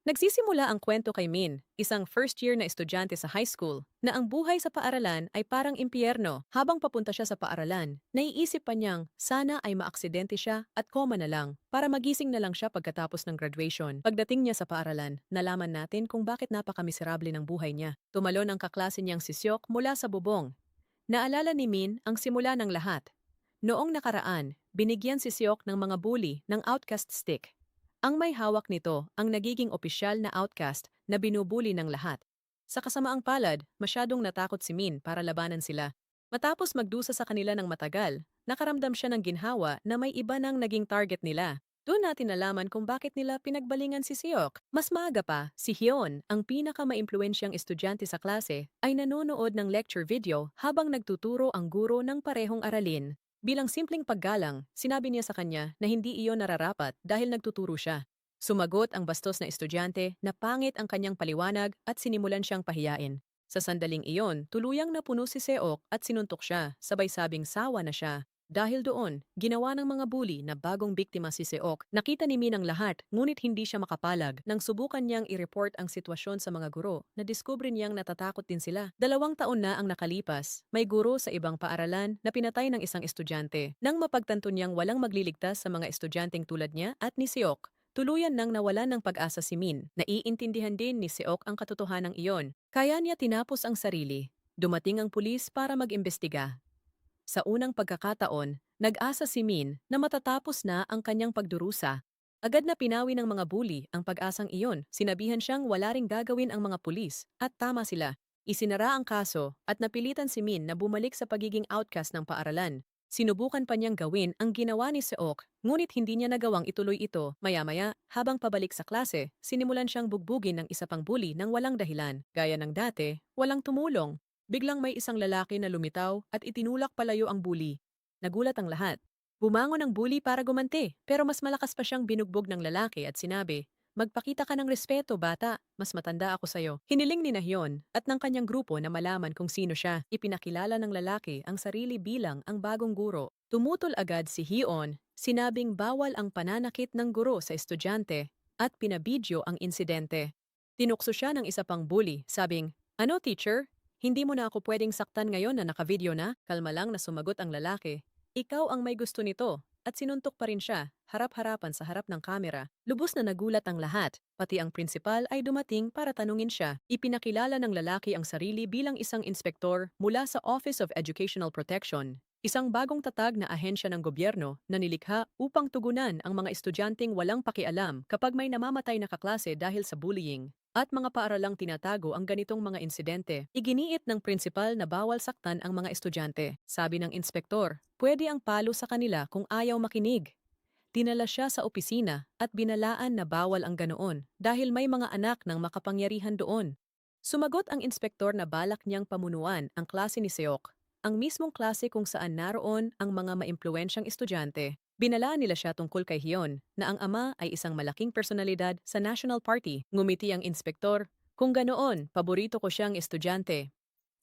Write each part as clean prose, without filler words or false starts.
Nagsisimula ang kwento kay Min, isang first-year na estudyante sa high school, na ang buhay sa paaralan ay parang impyerno. Habang papunta siya sa paaralan, naiisip pa niyang sana ay maaksidente siya at koma na lang para magising na lang siya pagkatapos ng graduation. Pagdating niya sa paaralan, nalaman natin kung bakit napakamiserable ng buhay niya. Tumalon ang kaklase niyang si Seok mula sa bubong. Naalala ni Min ang simula ng lahat. Noong nakaraan, binigyan si Seok ng mga bully ng outcast stick. Ang may hawak nito ang nagiging opisyal na outcast na binubuli ng lahat. Sa kasamaang palad, masyadong natakot si Min para labanan sila. Matapos magdusa sa kanila ng matagal, nakaramdam siya ng ginhawa na may iba nang naging target nila. Doon natin nalaman kung bakit nila pinagbalingan si Seok. Mas maaga pa, si Hyun, ang pinakamaimpluwensyang estudyante sa klase, ay nanonood ng lecture video habang nagtuturo ang guro ng parehong aralin. Bilang simpleng paggalang, sinabi niya sa kanya na hindi iyon nararapat dahil nagtuturo siya. Sumagot ang bastos na estudyante na pangit ang kanyang paliwanag at sinimulan siyang pahiyain. Sa sandaling iyon, tuluyang napuno si Seok at sinuntok siya, sabay sabing sawa na siya. Dahil doon, ginawa ng mga bully na bagong biktima si Seok. Nakita ni Min ang lahat, ngunit hindi siya makapalag. Nang subukan niyang i-report ang sitwasyon sa mga guro, nadiskubre niyang natatakot din sila. 2 taon na ang nakalipas, may guro sa ibang paaralan na pinatay ng isang estudyante. Nang mapagtanto niyang walang magliligtas sa mga estudyanteng tulad niya at ni Seok, tuluyan nang nawalan ng pag-asa si Min. Naiintindihan din ni Seok ang katotohanan iyon. Kaya niya tinapos ang sarili. Dumating ang pulis para mag-imbestiga. Sa unang pagkakataon, nag-asa si Min na matatapos na ang kanyang pagdurusa. Agad na pinawi ng mga bully ang pag-asang iyon. Sinabihan siyang wala ring gagawin ang mga pulis at tama sila. Isinara ang kaso at napilitan si Min na bumalik sa pagiging outcast ng paaralan. Sinubukan pa niyang gawin ang ginawa ni Seok, ngunit hindi niya nagawang ituloy ito. Maya-maya, habang pabalik sa klase, sinimulan siyang bugbugin ng isa pang bully nang walang dahilan. Gaya ng dati, walang tumulong. Biglang may isang lalaki na lumitaw at itinulak palayo ang bully. Nagulat ang lahat. Bumangon ang bully para gumanti, pero mas malakas pa siyang binugbog ng lalaki at sinabi, "Magpakita ka ng respeto, bata. Mas matanda ako sa'yo." Hiniling ni Hyun at ng kanyang grupo na malaman kung sino siya. Ipinakilala ng lalaki ang sarili bilang ang bagong guro. Tumutol agad si Hyun, sinabing bawal ang pananakit ng guro sa estudyante at pinabidyo ang insidente. Tinukso siya ng isa pang bully, sabing, "Ano, teacher? Hindi mo na ako pwedeng saktan ngayon na naka-video na?" Kalma lang na sumagot ang lalaki. "Ikaw ang may gusto nito." At sinuntok pa rin siya, harap-harapan sa harap ng kamera. Lubos na nagulat ang lahat, pati ang prinsipal ay dumating para tanungin siya. Ipinakilala ng lalaki ang sarili bilang isang inspektor mula sa Office of Educational Protection, isang bagong tatag na ahensya ng gobyerno na nilikha upang tugunan ang mga estudyanteng walang pakialam kapag may namamatay na kaklase dahil sa bullying at mga paaralang tinatago ang ganitong mga insidente. Iginiit ng prinsipal na bawal saktan ang mga estudyante. Sabi ng inspektor, pwede ang palo sa kanila kung ayaw makinig. Dinala siya sa opisina at binalaan na bawal ang ganoon dahil may mga anak ng makapangyarihan doon. Sumagot ang inspektor na balak niyang pamunuan ang klase ni Seok, ang mismong klase kung saan naroon ang mga maimpluwensyang estudyante. Binalaan nila siya tungkol kay Hyun, na ang ama ay isang malaking personalidad sa National Party. Ngumiti ang inspektor, "Kung ganoon, paborito ko siyang estudyante."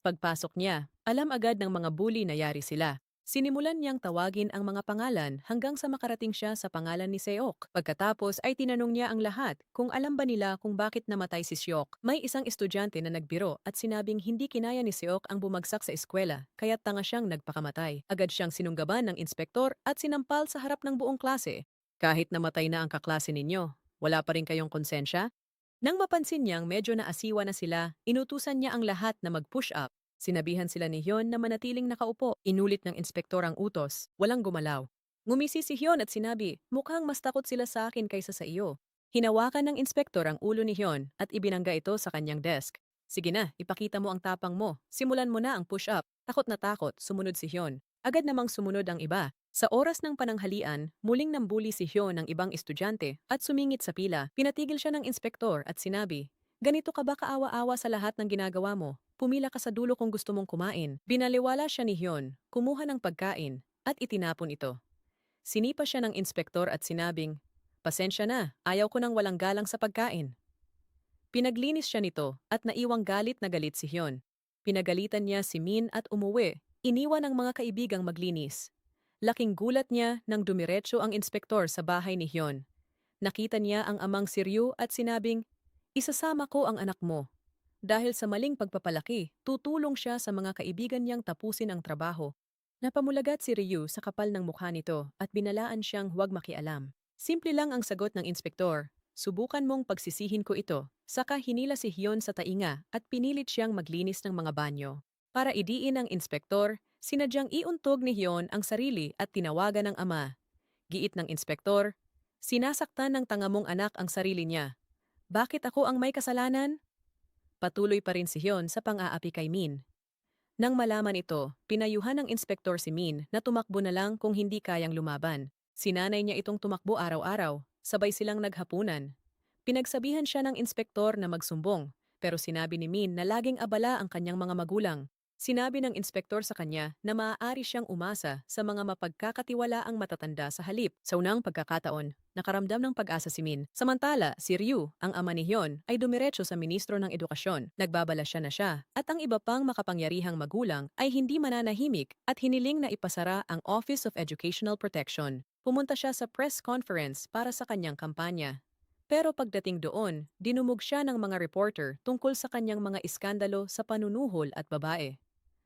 Pagpasok niya, alam agad ng mga bully na yari sila. Sinimulan niyang tawagin ang mga pangalan hanggang sa makarating siya sa pangalan ni Seok. Pagkatapos ay tinanong niya ang lahat kung alam ba nila kung bakit namatay si Seok. May isang estudyante na nagbiro at sinabing hindi kinaya ni Seok ang bumagsak sa eskwela, kaya tanga siyang nagpakamatay. Agad siyang sinunggaban ng inspektor at sinampal sa harap ng buong klase. "Kahit namatay na ang kaklase ninyo, wala pa rin kayong konsensya?" Nang mapansin niyang medyo naasiwa na sila, inutusan niya ang lahat na mag-push up. Sinabihan sila ni Hyun na manatiling nakaupo. Inulit ng inspektor ang utos. Walang gumalaw. Ngumisi si Hyun at sinabi, "Mukhang mas takot sila sa akin kaysa sa iyo." Hinawakan ng inspektor ang ulo ni Hyun at ibinangga ito sa kanyang desk. "Sige na, ipakita mo ang tapang mo. Simulan mo na ang push-up." Takot na takot, sumunod si Hyun. Agad namang sumunod ang iba. Sa oras ng pananghalian, muling nambuli si Hyun ng ibang estudyante at sumingit sa pila. Pinatigil siya ng inspektor at sinabi, "Ganito ka ba kaawa-awa sa lahat ng ginagawa mo? Pumila ka sa dulo kung gusto mong kumain." Binaliwala siya ni Hyun, kumuha ng pagkain, at itinapon ito. Sinipa siya ng inspektor at sinabing, "Pasensya na, ayaw ko nang walang galang sa pagkain." Pinaglinis siya nito at naiwang galit na galit si Hyun. Pinagalitan niya si Min at umuwi, iniwan ang mga kaibigang maglinis. Laking gulat niya nang dumiretso ang inspektor sa bahay ni Hyun. Nakita niya ang amang si Ryu at sinabing, Isasama ko ang anak mo. Dahil sa maling pagpapalaki, tutulong siya sa mga kaibigan niyang tapusin ang trabaho. Napamulagat si Ryu sa kapal ng mukha nito at binalaan siyang huwag makialam. Simple lang ang sagot ng inspektor. Subukan mong pagsisihin ko ito. Saka hinila si Hyun sa tainga at pinilit siyang maglinis ng mga banyo. Para idiin ang inspektor, sinadyang iuntog ni Hyun ang sarili at tinawagan ng ama. Giit ng inspektor, sinasaktan ng tanga mong anak ang sarili niya. Bakit ako ang may kasalanan? Patuloy pa rin si Hyun sa pang-aapi kay Min. Nang malaman ito, pinayuhan ng inspektor si Min na tumakbo na lang kung hindi kayang lumaban. Sinanay niya itong tumakbo araw-araw, sabay silang naghapunan. Pinagsabihan siya ng inspektor na magsumbong, pero sinabi ni Min na laging abala ang kanyang mga magulang. Sinabi ng inspektor sa kanya na maaari siyang umasa sa mga mapagkakatiwalaang matatanda sa halip. Sa unang pagkakataon, nakaramdam ng pag-asa si Min. Samantala, si Ryu, ang ama ni Hyun, ay dumiretso sa ministro ng edukasyon. Nagbabala siya na siya, at ang iba pang makapangyarihang magulang ay hindi mananahimik at hiniling na ipasara ang Office of Educational Protection. Pumunta siya sa press conference para sa kanyang kampanya. Pero pagdating doon, dinumog siya ng mga reporter tungkol sa kanyang mga iskandalo sa panunuhol at babae.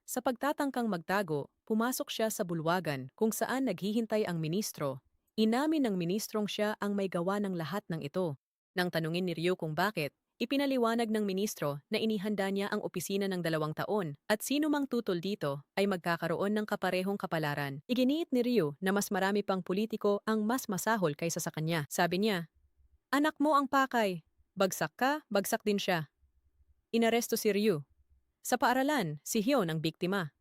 Sa pagtatangkang magtago, pumasok siya sa bulwagan kung saan naghihintay ang ministro. Inamin ng ministrong siya ang may gawa ng lahat ng ito. Nang tanungin ni Ryu kung bakit, ipinaliwanag ng ministro na inihanda niya ang opisina ng 2 taon at sino mang tutol dito ay magkakaroon ng kaparehong kapalaran. Iginiit ni Ryu na mas marami pang politiko ang mas masahol kaysa sa kanya. Sabi niya, "Anak mo ang pakay. Bagsak ka, bagsak din siya." Inaresto si Ryu. Sa paaralan, si Hyun ang biktima.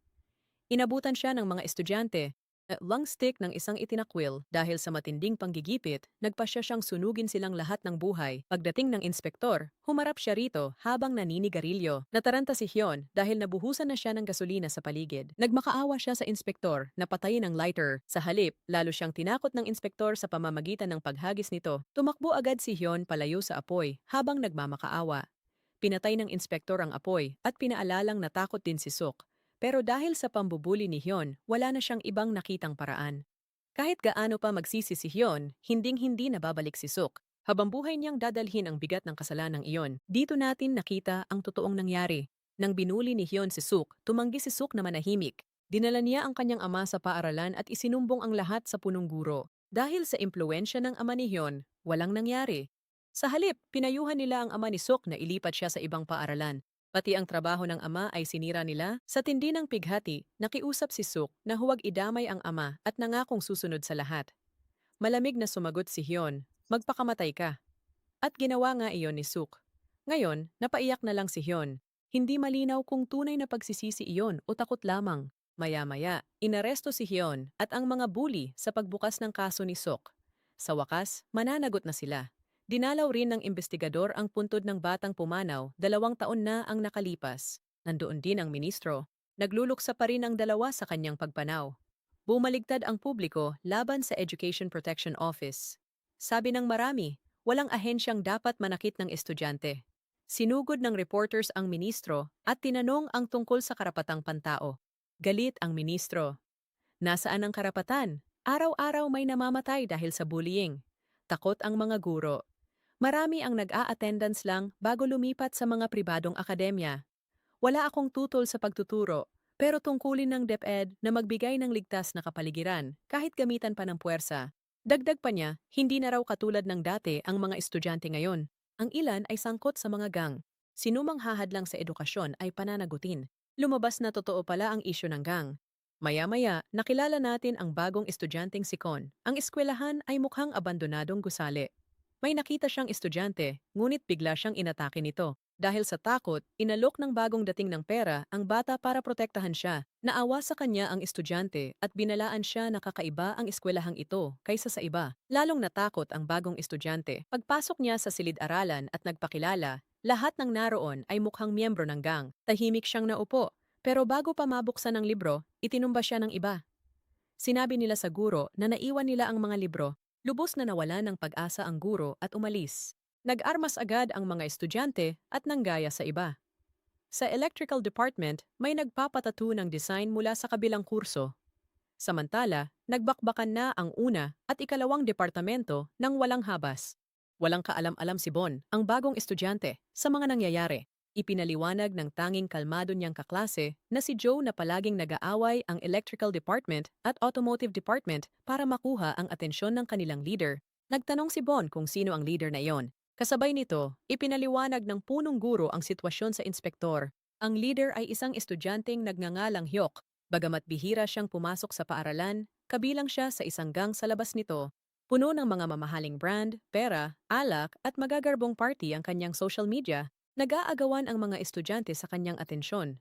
Inabutan siya ng mga estudyante at lungstick ng isang itinakwil dahil sa matinding panggigipit, nagpasya siyang sunugin silang lahat ng buhay. Pagdating ng inspektor, humarap siya rito habang naninigarilyo. Nataranta si Hyun dahil nabuhusan na siya ng gasolina sa paligid. Nagmakaawa siya sa inspektor na patayin ang lighter. Sa halip, lalo siyang tinakot ng inspektor sa pamamagitan ng paghagis nito. Tumakbo agad si Hyun palayo sa apoy habang nagmamakaawa. Pinatay ng inspektor ang apoy at pinaalalang natakot din si Suk. Pero dahil sa pambubuli ni Hyun, wala na siyang ibang nakitang paraan. Kahit gaano pa magsisi si Hyun, hinding-hindi nababalik si Suk. Habang buhay niyang dadalhin ang bigat ng kasalanang iyon. Dito natin nakita ang totoong nangyari. Nang binuli ni Hyun si Suk, tumanggi si Suk na manahimik. Dinala niya ang kanyang ama sa paaralan at isinumbong ang lahat sa punong guro. Dahil sa impluensya ng ama ni Hyun, walang nangyari. Sa halip, pinayuhan nila ang ama ni Suk na ilipat siya sa ibang paaralan. Pati ang trabaho ng ama ay sinira nila. Sa tindi ng pighati, nakiusap si Suk na huwag idamay ang ama at nangakong susunod sa lahat. Malamig na sumagot si Hyun, "Magpakamatay ka." At ginawa nga iyon ni Suk. Ngayon, napaiyak na lang si Hyun. Hindi malinaw kung tunay na pagsisisi iyon o takot lamang. Maya-maya, inaresto si Hyun at ang mga bully sa pagbukas ng kaso ni Suk. Sa wakas, mananagot na sila. Dinalaw rin ng investigador ang puntod ng batang pumanaw, 2 taon na ang nakalipas. Nandoon din ang ministro. Nagluluksa pa rin ang dalawa sa kanyang pagpanaw. Bumaligtad ang publiko laban sa Education Protection Office. Sabi ng marami, walang ahensyang dapat manakit ng estudyante. Sinugod ng reporters ang ministro at tinanong ang tungkol sa karapatang pantao. Galit ang ministro. Nasaan ang karapatan? Araw-araw may namamatay dahil sa bullying. Takot ang mga guro. Marami ang nag-a-attendance lang bago lumipat sa mga pribadong akademya. Wala akong tutol sa pagtuturo, pero tungkulin ng DepEd na magbigay ng ligtas na kapaligiran kahit gamitan pa ng puwersa. Dagdag pa niya, hindi na raw katulad ng dati ang mga estudyante ngayon. Ang ilan ay sangkot sa mga gang. Sinumang hahadlang sa edukasyon ay pananagutin. Lumabas na totoo pala ang isyu ng gang. Maya-maya, nakilala natin ang bagong estudyanteng si Kon. Ang eskwelahan ay mukhang abandonadong gusali. May nakita siyang estudyante, ngunit bigla siyang inatake nito. Dahil sa takot, inalok ng bagong dating ng pera ang bata para protektahan siya. Naawa sa kanya ang estudyante at binalaan siya na kakaiba ang eskwelahang ito kaysa sa iba. Lalong natakot ang bagong estudyante. Pagpasok niya sa silid-aralan at nagpakilala, lahat ng naroon ay mukhang miyembro ng gang. Tahimik siyang naupo, pero bago pa mabuksan ang libro, itinumba siya ng iba. Sinabi nila sa guro na naiwan nila ang mga libro. Lubos na nawala ng pag-asa ang guro at umalis. Nag-armas agad ang mga estudyante at nanggaya sa iba. Sa electrical department, may nagpapatattoo ng design mula sa kabilang kurso. Samantala, nagbakbakan na ang una at ikalawang departamento ng walang habas. Walang kaalam-alam si Bon, ang bagong estudyante, sa mga nangyayari. Ipinaliwanag ng tanging kalmado niyang kaklase na si Joe na palaging nag-aaway ang electrical department at automotive department para makuha ang atensyon ng kanilang leader. Nagtanong si Bon kung sino ang leader na iyon. Kasabay nito, ipinaliwanag ng punong guro ang sitwasyon sa inspektor. Ang leader ay isang estudyanteng nagngangalang Hyok. Bagamat bihira siyang pumasok sa paaralan, kabilang siya sa isang gang sa labas nito. Puno ng mga mamahaling brand, pera, alak at magagarbong party ang kanyang social media, nag-aagawan ang mga estudyante sa kanyang atensyon.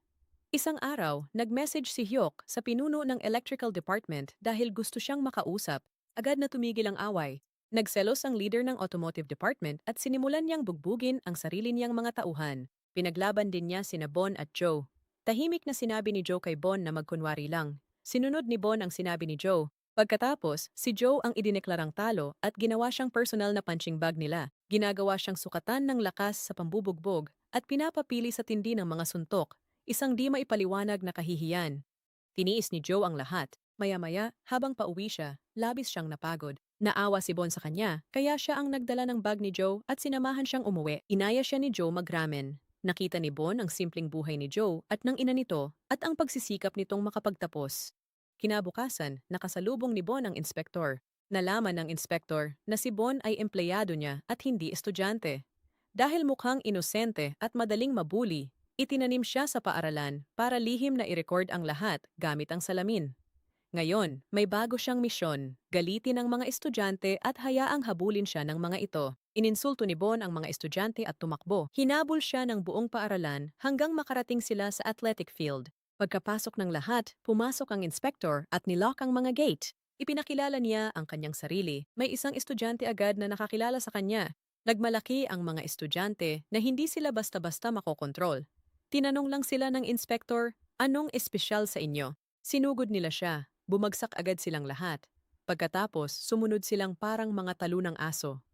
Isang araw, nag-message si Hyuk sa pinuno ng electrical department dahil gusto siyang makausap. Agad na tumigil ang away. Nagselos ang leader ng automotive department at sinimulan niyang bugbugin ang sarili niyang mga tauhan. Pinaglaban din niya sina Bon at Joe. Tahimik na sinabi ni Joe kay Bon na magkunwari lang. Sinunod ni Bon ang sinabi ni Joe. Pagkatapos, si Joe ang idineklarang talo at ginawa siyang personal na punching bag nila. Ginagawa siyang sukatan ng lakas sa pambubugbog at pinapapili sa tindi ng mga suntok, isang di maipaliwanag na kahihiyan. Tiniis ni Joe ang lahat. Maya-maya, habang pauwi siya, labis siyang napagod. Naawa si Bon sa kanya, kaya siya ang nagdala ng bag ni Joe at sinamahan siyang umuwi. Inaya siya ni Joe mag-ramen. Nakita ni Bon ang simpleng buhay ni Joe at ng ina nito at ang pagsisikap nitong makapagtapos. Kinabukasan, nakasalubong ni Bon ang inspektor. Nalaman ng inspektor na si Bon ay empleyado niya at hindi estudyante. Dahil mukhang inosente at madaling mabuli, itinanim siya sa paaralan para lihim na i-record ang lahat gamit ang salamin. Ngayon, may bago siyang misyon, galitin ang mga estudyante at hayaang habulin siya ng mga ito. Ininsulto ni Bon ang mga estudyante at tumakbo. Hinabol siya ng buong paaralan hanggang makarating sila sa athletic field. Pagkapasok ng lahat, pumasok ang inspektor at nilock ang mga gate. Ipinakilala niya ang kanyang sarili. May isang estudyante agad na nakakilala sa kanya. Nagmalaki ang mga estudyante na hindi sila basta-basta makokontrol. Tinanong lang sila ng inspektor, anong espesyal sa inyo? Sinugod nila siya. Bumagsak agad silang lahat. Pagkatapos, sumunod silang parang mga talunang aso.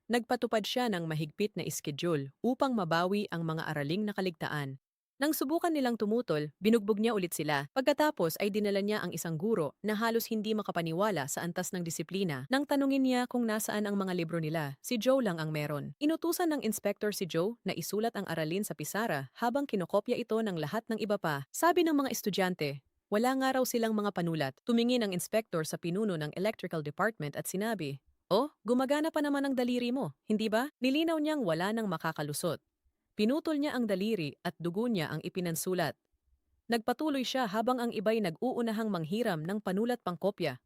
Nagpatupad siya ng mahigpit na iskediul upang mabawi ang mga araling nakaligtaan. Nang subukan nilang tumutol, binugbog niya ulit sila. Pagkatapos ay dinala niya ang isang guro na halos hindi makapaniwala sa antas ng disiplina. Nang tanungin niya kung nasaan ang mga libro nila, si Joe lang ang meron. Inutusan ng inspector si Joe na isulat ang aralin sa pisara habang kinokopya ito ng lahat ng iba pa. Sabi ng mga estudyante, wala nga raw silang mga panulat. Tumingin ang inspector sa pinuno ng electrical department at sinabi, "Oh, gumagana pa naman ang daliri mo, hindi ba?" Nilinaw niyang wala nang makakalusot. Pinutol niya ang daliri at dugo niya ang ipinansulat. Nagpatuloy siya habang ang iba'y nag-uunahang manghiram ng panulat pang kopya.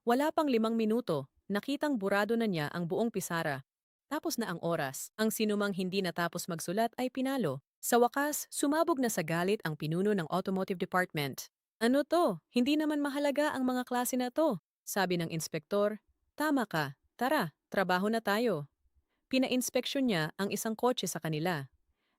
Wala pang 5 minuto, nakitang burado na niya ang buong pisara. Tapos na ang oras, ang sinumang hindi natapos magsulat ay pinalo. Sa wakas, sumabog na sa galit ang pinuno ng automotive department. Ano to? Hindi naman mahalaga ang mga klase na to, sabi ng inspektor. Tama ka, tara, trabaho na tayo. Pina-inspeksyon niya ang isang kotse sa kanila.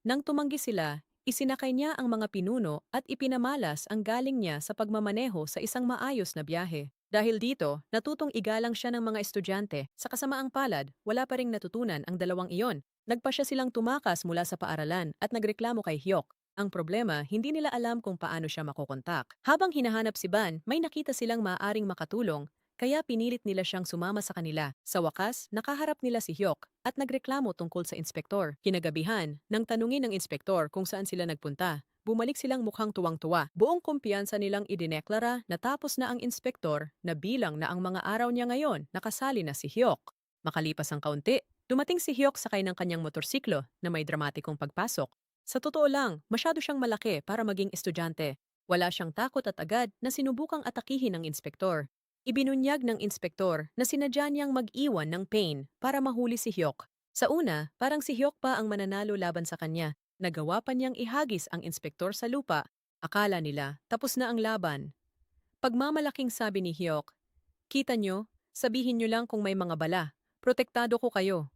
Nang tumanggi sila, isinakay niya ang mga pinuno at ipinamalas ang galing niya sa pagmamaneho sa isang maayos na biyahe. Dahil dito, natutong igalang siya ng mga estudyante. Sa kasamaang palad, wala pa ring natutunan ang dalawang iyon. Nagpa siya silang tumakas mula sa paaralan at nagreklamo kay Hyuk. Ang problema, hindi nila alam kung paano siya makokontak. Habang hinahanap si Ban, may nakita silang maaaring makatulong, kaya pinilit nila siyang sumama sa kanila. Sa wakas, nakaharap nila si Hyuk at nagreklamo tungkol sa inspektor. Kinagabihan, nang tanungin ng inspektor kung saan sila nagpunta, bumalik silang mukhang tuwang-tuwa. Buong kumpiyansa nilang idineklara na tapos na ang inspektor na bilang na ang mga araw niya ngayon nakasali na si Hyuk. Makalipas ang kaunti, dumating si Hyuk sakay ng kanyang motorsiklo na may dramatikong pagpasok. Sa totoo lang, masyado siyang malaki para maging estudyante. Wala siyang takot at agad na sinubukang atakihin ng inspektor. Ibinunyag ng inspektor na sinadya niyang mag-iwan ng pain para mahuli si Hyuk. Sa una, parang si Hyuk pa ang mananalo laban sa kanya. Nagawa pa niyang ihagis ang inspektor sa lupa. Akala nila, tapos na ang laban. Pagmamalaking sabi ni Hyuk, "Kita nyo, sabihin nyo lang kung may mga bala. Protektado ko kayo."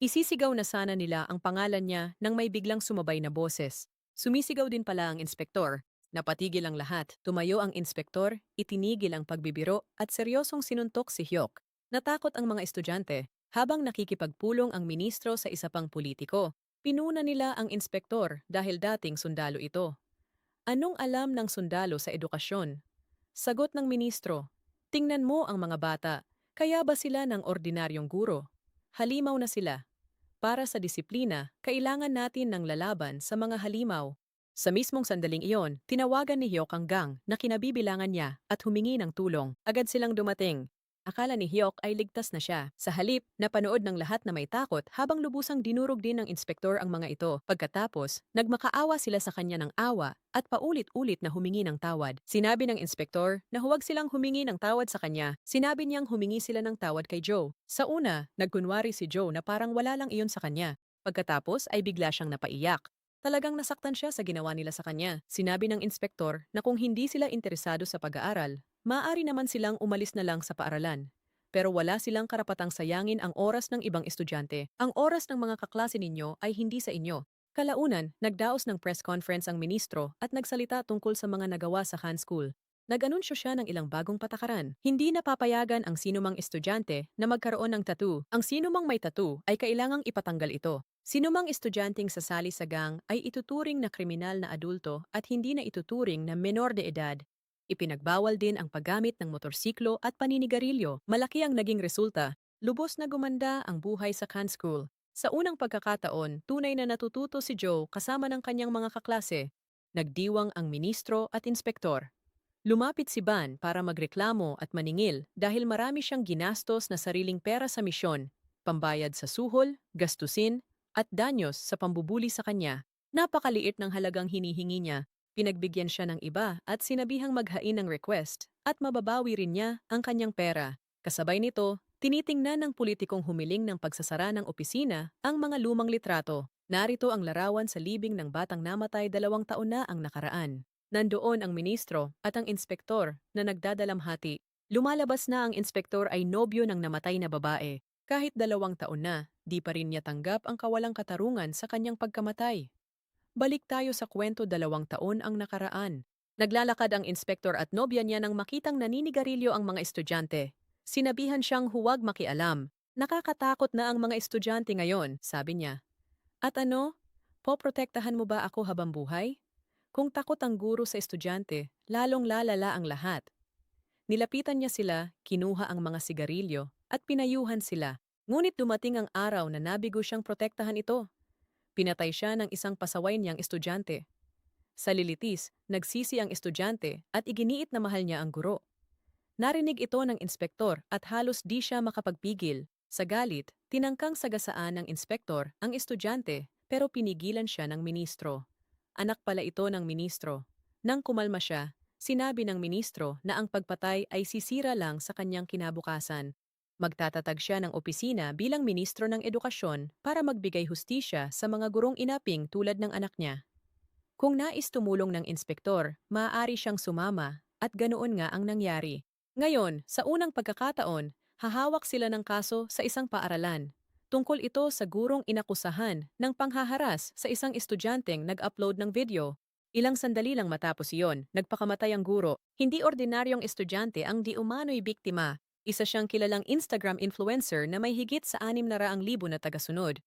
Isisigaw na sana nila ang pangalan niya nang may biglang sumabay na boses. Sumisigaw din pala ang inspektor. Napatigil ang lahat. Tumayo ang inspektor, itinigil ang pagbibiro at seryosong sinuntok si Hyuk. Natakot ang mga estudyante habang nakikipagpulong ang ministro sa isa pang politiko. Pinuna nila ang inspektor dahil dating sundalo ito. Anong alam ng sundalo sa edukasyon? Sagot ng ministro, tingnan mo ang mga bata, kaya ba sila ng ordinaryong guro? Halimaw na sila. Para sa disiplina, kailangan natin ng lalaban sa mga halimaw. Sa mismong sandaling iyon, tinawagan ni Hyok ang gang na kinabibilangan niya at humingi ng tulong. Agad silang dumating. Akala ni Hyok ay ligtas na siya. Sa halip, napanood ng lahat na may takot habang lubusang dinurog din ng inspektor ang mga ito. Pagkatapos, nagmakaawa sila sa kanya ng awa at paulit-ulit na humingi ng tawad. Sinabi ng inspektor na huwag silang humingi ng tawad sa kanya. Sinabi niyang humingi sila ng tawad kay Joe. Sa una, nagkunwari si Joe na parang wala lang iyon sa kanya. Pagkatapos ay bigla siyang napaiyak. Talagang nasaktan siya sa ginawa nila sa kanya. Sinabi ng inspektor na kung hindi sila interesado sa pag-aaral, maaari naman silang umalis na lang sa paaralan. Pero wala silang karapatang sayangin ang oras ng ibang estudyante. Ang oras ng mga kaklase ninyo ay hindi sa inyo. Kalaunan, nagdaos ng press conference ang ministro at nagsalita tungkol sa mga nagawa sa Han School. Nag-anunsyo siya ng ilang bagong patakaran. Hindi napapayagan ang sinumang estudyante na magkaroon ng tattoo. Ang sinumang may tattoo ay kailangang ipatanggal ito. Sinumang estudyanteng sasali sa gang ay ituturing na kriminal na adulto at hindi na ituturing na menor de edad. Ipinagbawal din ang paggamit ng motorsiklo at paninigarilyo. Malaki ang naging resulta. Lubos na gumanda ang buhay sa Khan School. Sa unang pagkakataon, tunay na natututo si Joe kasama ng kanyang mga kaklase. Nagdiwang ang ministro at inspektor. Lumapit si Ban para magreklamo at maningil dahil marami siyang ginastos na sariling pera sa misyon, pambayad sa suhol, gastusin, at danyos sa pambubuli sa kanya. Napakaliit ng halagang hinihingi niya. Pinagbigyan siya ng iba at sinabihang maghain ng request at mababawi rin niya ang kanyang pera. Kasabay nito, tinitingnan ng politikong humiling ng pagsasara ng opisina ang mga lumang litrato. Narito ang larawan sa libing ng batang namatay 2 taon na ang nakaraan. Nandoon ang ministro at ang inspektor na nagdadalamhati. Lumalabas na ang inspektor ay nobyo ng namatay na babae. Kahit 2 taon na, di pa rin niya tanggap ang kawalang katarungan sa kanyang pagkamatay. Balik tayo sa kwento 2 taon ang nakaraan. Naglalakad ang inspektor at nobya niya nang makitang naninigarilyo ang mga estudyante. Sinabihan siyang huwag makialam. Nakakatakot na ang mga estudyante ngayon, sabi niya. At ano? Poprotektahan mo ba ako habang buhay? Kung takot ang guro sa estudyante, lalong lalala ang lahat. Nilapitan niya sila, kinuha ang mga sigarilyo, at pinayuhan sila. Ngunit dumating ang araw na nabigo siyang protektahan ito. Pinatay siya ng isang pasaway niyang estudyante. Sa lilitis, nagsisi ang estudyante at iginiit na mahal niya ang guro. Narinig ito ng inspektor at halos di siya makapagpigil. Sa galit, tinangkang sagasaan ng inspektor ang estudyante pero pinigilan siya ng ministro. Anak pala ito ng ministro. Nang kumalma siya, sinabi ng ministro na ang pagpatay ay sisira lang sa kanyang kinabukasan. Magtatatag siya ng opisina bilang ministro ng edukasyon para magbigay hustisya sa mga gurong inaping tulad ng anak niya. Kung nais tumulong ng inspektor, maaari siyang sumama at ganoon nga ang nangyari. Ngayon, sa unang pagkakataon, hahawak sila ng kaso sa isang paaralan. Tungkol ito sa gurong inakusahan ng panghaharas sa isang estudyanteng nag-upload ng video. Ilang sandali lang matapos iyon, nagpakamatay ang guro. Hindi ordinaryong estudyante ang di umano'y biktima. Isa siyang kilalang Instagram influencer na may higit sa 600,000 na tagasunod.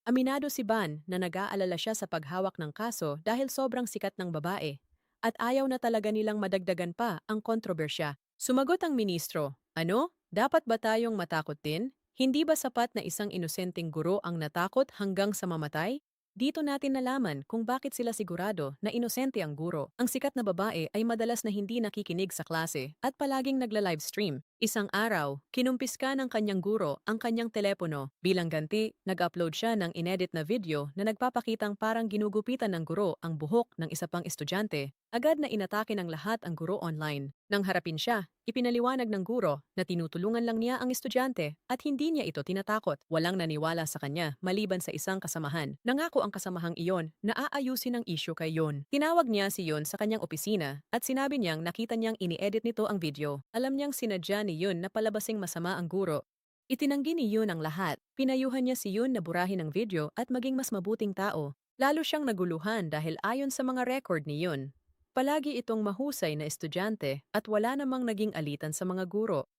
Aminado si Ban na nag-aalala siya sa paghawak ng kaso dahil sobrang sikat ng babae. At ayaw na talaga nilang madagdagan pa ang kontrobersya. Sumagot ang ministro, ano? Dapat ba tayong matakot din? Hindi ba sapat na isang inosenteng guro ang natakot hanggang sa mamatay? Dito natin nalaman kung bakit sila sigurado na inosente ang guro. Ang sikat na babae ay madalas na hindi nakikinig sa klase at palaging nagla-livestream. Isang araw, kinumpiska ng kanyang guro ang kanyang telepono. Bilang ganti, nag-upload siya ng inedit na video na nagpapakitang parang ginugupitan ng guro ang buhok ng isa pang estudyante. Agad na inatake ng lahat ang guro online. Nang harapin siya, ipinaliwanag ng guro na tinutulungan lang niya ang estudyante at hindi niya ito tinatakot. Walang naniwala sa kanya maliban sa isang kasamahan. Nangako ang kasamahang iyon na aayusin ang isyu kay Yon. Tinawag niya si Yon sa kanyang opisina at sinabi niyang nakita niyang ini-edit nito ang video. Alam niyang sinadya ni Yon na palabasing masama ang guro. Itinanggi ni Yon ang lahat. Pinayuhan niya si Yon na burahin ang video at maging mas mabuting tao. Lalo siyang naguluhan dahil ayon sa mga record ni Yon, palagi itong mahusay na estudyante at wala namang naging alitan sa mga guro.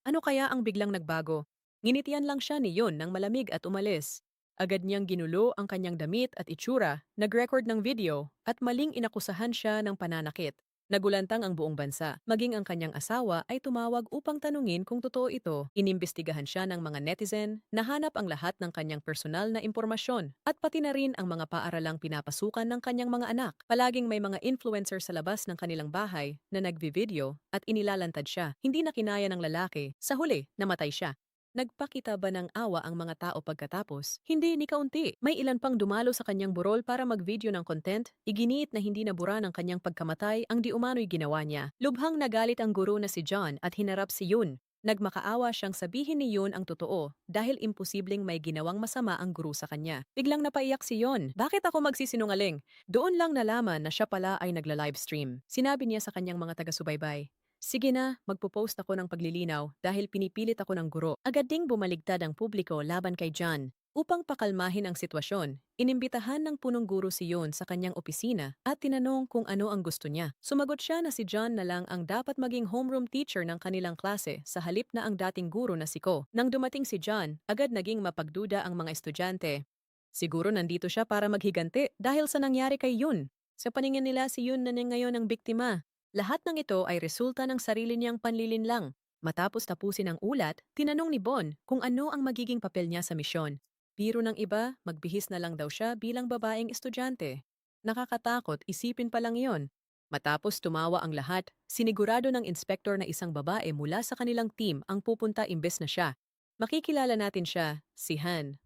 Ano kaya ang biglang nagbago? Nginitian lang siya ni Yon nang malamig at umalis. Agad niyang ginulo ang kanyang damit at itsura, nag-record ng video, at maling inakusahan siya ng pananakit. Nagulantang ang buong bansa, maging ang kanyang asawa ay tumawag upang tanungin kung totoo ito. Inimbestigahan siya ng mga netizen, nahanap ang lahat ng kanyang personal na impormasyon, at pati na rin ang mga paaralang pinapasukan ng kanyang mga anak. Palaging may mga influencer sa labas ng kanilang bahay na nagvi-video at inilalantad siya. Hindi na kinaya ng lalaki. Sa huli, namatay siya. Nagpakita ba ng awa ang mga tao pagkatapos? Hindi ni kaunti. May ilan pang dumalo sa kanyang burol para mag-video ng content, iginiit na hindi nabura ng kanyang pagkamatay ang di umano'y ginawa niya. Lubhang nagalit ang guro na si John at hinarap si Yun. Nagmakaawa siyang sabihin ni Yun ang totoo dahil imposibleng may ginawang masama ang guro sa kanya. Biglang napaiyak si Yun. Bakit ako magsisinungaling? Doon lang nalaman na siya pala ay nagla-livestream. Sinabi niya sa kanyang mga taga-subaybay, "Sige na, magpo-post ako ng paglilinaw dahil pinipilit ako ng guro." Agad ding bumaligtad ang publiko laban kay John. Upang pakalmahin ang sitwasyon, inimbitahan ng punong guro si Yon sa kanyang opisina at tinanong kung ano ang gusto niya. Sumagot siya na si John na lang ang dapat maging homeroom teacher ng kanilang klase sa halip na ang dating guro na si Ko. Nang dumating si John, agad naging mapagduda ang mga estudyante. Siguro nandito siya para maghiganti dahil sa nangyari kay Yun. Sa paningin nila si Yun na ngayon ang biktima. Lahat ng ito ay resulta ng sarili niyang panlilinlang. Matapos tapusin ang ulat, tinanong ni Bon kung ano ang magiging papel niya sa misyon. Biro ng iba, magbihis na lang daw siya bilang babaeng estudyante. Nakakatakot, isipin pa lang iyon. Matapos tumawa ang lahat, sinigurado ng inspektor na isang babae mula sa kanilang team ang pupunta imbes na siya. Makikilala natin siya, si Han.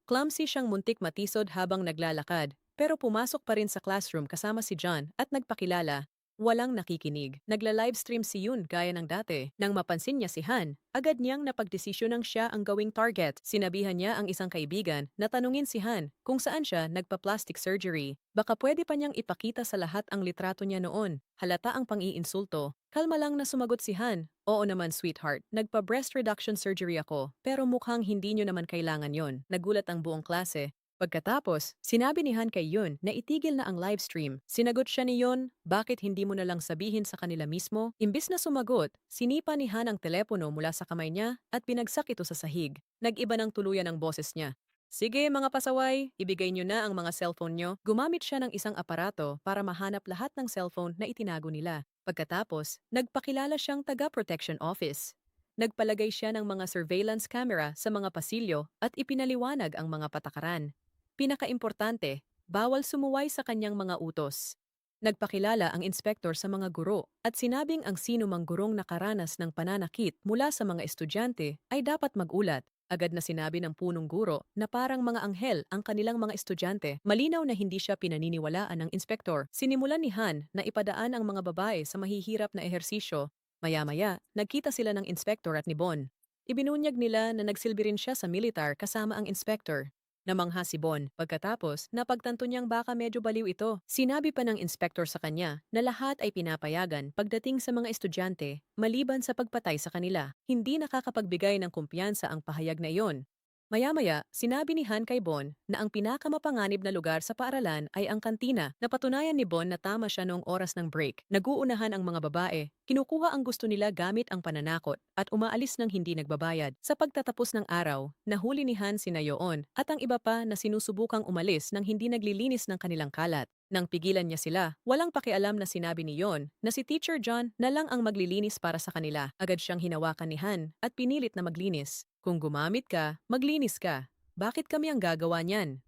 Clumsy siyang muntik matisod habang naglalakad, pero pumasok pa rin sa classroom kasama si John at nagpakilala. Walang nakikinig. Nagla-livestream si Yun gaya ng dati. Nang mapansin niya si Han, agad niyang napagdesisyonang siya ang gawing target. Sinabihan niya ang isang kaibigan na tanungin si Han kung saan siya nagpa-plastic surgery. Baka pwede pa niyang ipakita sa lahat ang litrato niya noon. Halata ang pang-iinsulto. Kalma lang na sumagot si Han. Oo naman, sweetheart. Nagpa-breast reduction surgery ako, pero mukhang hindi niyo naman kailangan yon. Nagulat ang buong klase. Pagkatapos, sinabi ni Han kay Yun na itigil na ang livestream. Sinagot siya ni Yun, bakit hindi mo na lang sabihin sa kanila mismo? Imbis na sumagot, sinipa ni Han ang telepono mula sa kamay niya at binagsak ito sa sahig. Nag-iba ng tuluyan ang boses niya. Sige mga pasaway, ibigay niyo na ang mga cellphone niyo. Gumamit siya ng isang aparato para mahanap lahat ng cellphone na itinago nila. Pagkatapos, nagpakilala siyang taga-protection office. Nagpalagay siya ng mga surveillance camera sa mga pasilyo at ipinaliwanag ang mga patakaran. Pinakaimportante, bawal sumuway sa kanyang mga utos. Nagpakilala ang inspektor sa mga guro at sinabing ang sino mang gurong nakaranas ng pananakit mula sa mga estudyante ay dapat magulat. Agad na sinabi ng punong guro na parang mga anghel ang kanilang mga estudyante. Malinaw na hindi siya pinaniniwalaan ng inspektor. Sinimulan ni Han na ipadaan ang mga babae sa mahihirap na ehersisyo. Maya-maya, nagkita sila ng inspektor at ni Bon. Ibinunyag nila na nagsilbi rin siya sa militar kasama ang inspektor. Namangha si Bon. Pagkatapos, napagtanto niyang baka medyo baliw ito. Sinabi pa ng inspektor sa kanya na lahat ay pinapayagan pagdating sa mga estudyante maliban sa pagpatay sa kanila. Hindi nakakapagbigay ng kumpiyansa ang pahayag na iyon. Maya-maya, sinabi ni Han kay Bon na ang pinakamapanganib na lugar sa paaralan ay ang kantina. Napatunayan ni Bon na tama siya noong oras ng break. Naguunahan ang mga babae, kinukuha ang gusto nila gamit ang pananakot at umaalis ng hindi nagbabayad. Sa pagtatapos ng araw, nahuli ni Han sina Yoon at ang iba pa na sinusubukang umalis nang hindi naglilinis ng kanilang kalat. Nang pigilan niya sila, walang pakialam na sinabi ni Yon na si Teacher John na lang ang maglilinis para sa kanila. Agad siyang hinawakan ni Han at pinilit na maglinis. Kung gumamit ka, maglinis ka. Bakit kami ang gagawa niyan?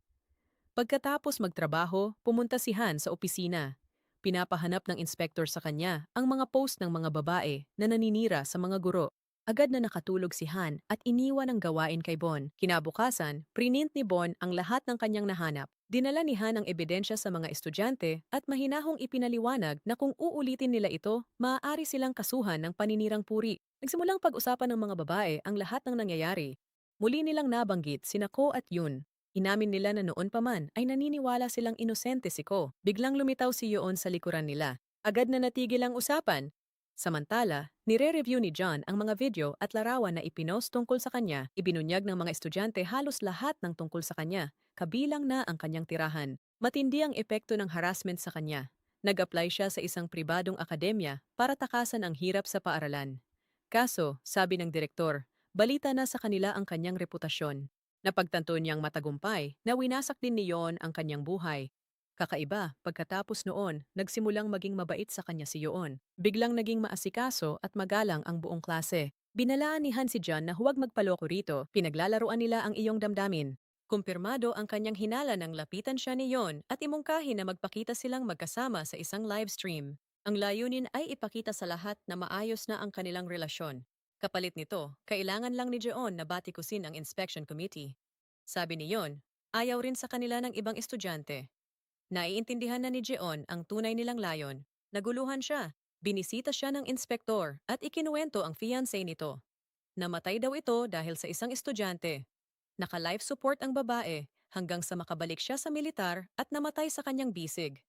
Pagkatapos magtrabaho, pumunta si Han sa opisina. Pinapahanap ng inspektor sa kanya ang mga post ng mga babae na naninira sa mga guro. Agad na nakatulog si Han at iniwan ang gawain kay Bon. Kinabukasan, prinint ni Bon ang lahat ng kanyang nahanap. Dinala ni Han ang ebidensya sa mga estudyante at mahinahong ipinaliwanag na kung uulitin nila ito, maaari silang kasuhan ng paninirang puri. Nagsimulang pag-usapan ng mga babae ang lahat ng nangyayari. Muli nilang nabanggit sina Ko at Yun. Inamin nila na noon pa man ay naniniwala silang inosente si Ko. Biglang lumitaw si Yoon sa likuran nila. Agad na natigil ang usapan. Samantala, nire-review ni John ang mga video at larawan na ipinost tungkol sa kanya. Ibinunyag ng mga estudyante halos lahat ng tungkol sa kanya, kabilang na ang kanyang tirahan. Matindi ang epekto ng harassment sa kanya. Nag-apply siya sa isang pribadong akademya para takasan ang hirap sa paaralan. Kaso, sabi ng direktor, balita na sa kanila ang kanyang reputasyon. Napagtanto niyang matagumpay na winasak din ni Yon ang kanyang buhay. Kakaiba, pagkatapos noon, nagsimulang maging mabait sa kanya si Yoon. Biglang naging maasikaso at magalang ang buong klase. Binalaan ni Han si John na huwag magpaloko rito, pinaglalaruan nila ang iyong damdamin. Kumpirmado ang kanyang hinala nang lapitan siya ni Yon at imungkahi na magpakita silang magkasama sa isang live stream. Ang layunin ay ipakita sa lahat na maayos na ang kanilang relasyon. Kapalit nito, kailangan lang ni Jeon na batikusin ang inspection committee. Sabi ni Yon, ayaw rin sa kanila ng ibang estudyante. Naiintindihan na ni Jeon ang tunay nilang layon. Naguluhan siya. Binisita siya ng inspektor at ikinuwento ang fiancé nito. Namatay daw ito dahil sa isang estudyante. Naka-life support ang babae hanggang sa makabalik siya sa militar at namatay sa kanyang bisig.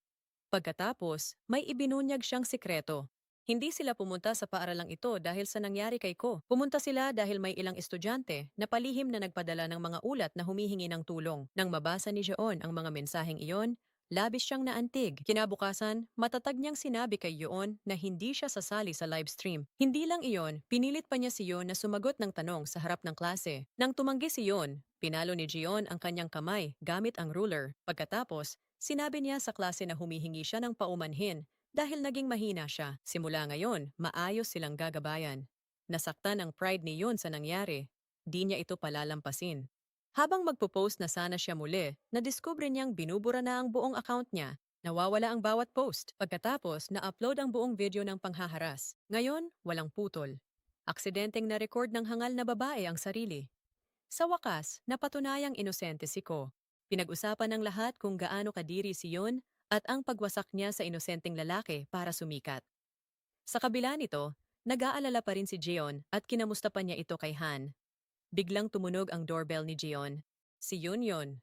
Pagkatapos, may ibinunyag siyang sikreto. Hindi sila pumunta sa paaralang ito dahil sa nangyari kay Ko. Pumunta sila dahil may ilang estudyante na palihim na nagpadala ng mga ulat na humihingi ng tulong. Nang mabasa ni Jeon ang mga mensaheng iyon, labis siyang naantig. Kinabukasan, matatag niyang sinabi kay Yoon na hindi siya sasali sa live stream. Hindi lang iyon, pinilit pa niya si Yoon na sumagot ng tanong sa harap ng klase. Nang tumanggi si Yoon, pinalo ni Jeon ang kanyang kamay gamit ang ruler. Pagkatapos, sinabi niya sa klase na humihingi siya ng paumanhin dahil naging mahina siya. Simula ngayon, maayos silang gagabayan. Nasaktan ang pride ni Yoon sa nangyari. Di niya ito palalampasin. Habang magpo-post na sana siya muli, nadiskubre niyang binubura na ang buong account niya. Nawawala ang bawat post. Pagkatapos, na-upload ang buong video ng panghaharas. Ngayon, walang putol. Aksidenteng na-record ng hangal na babae ang sarili. Sa wakas, napatunayang inosente si Ko. Pinag-usapan ng lahat kung gaano kadiri si Yon at ang pagwasak niya sa inosenteng lalaki para sumikat. Sa kabila nito, nag-aalala pa rin si Jeon at kinamusta pa niya ito kay Han. Biglang tumunog ang doorbell ni Jeon. Si Yun yon.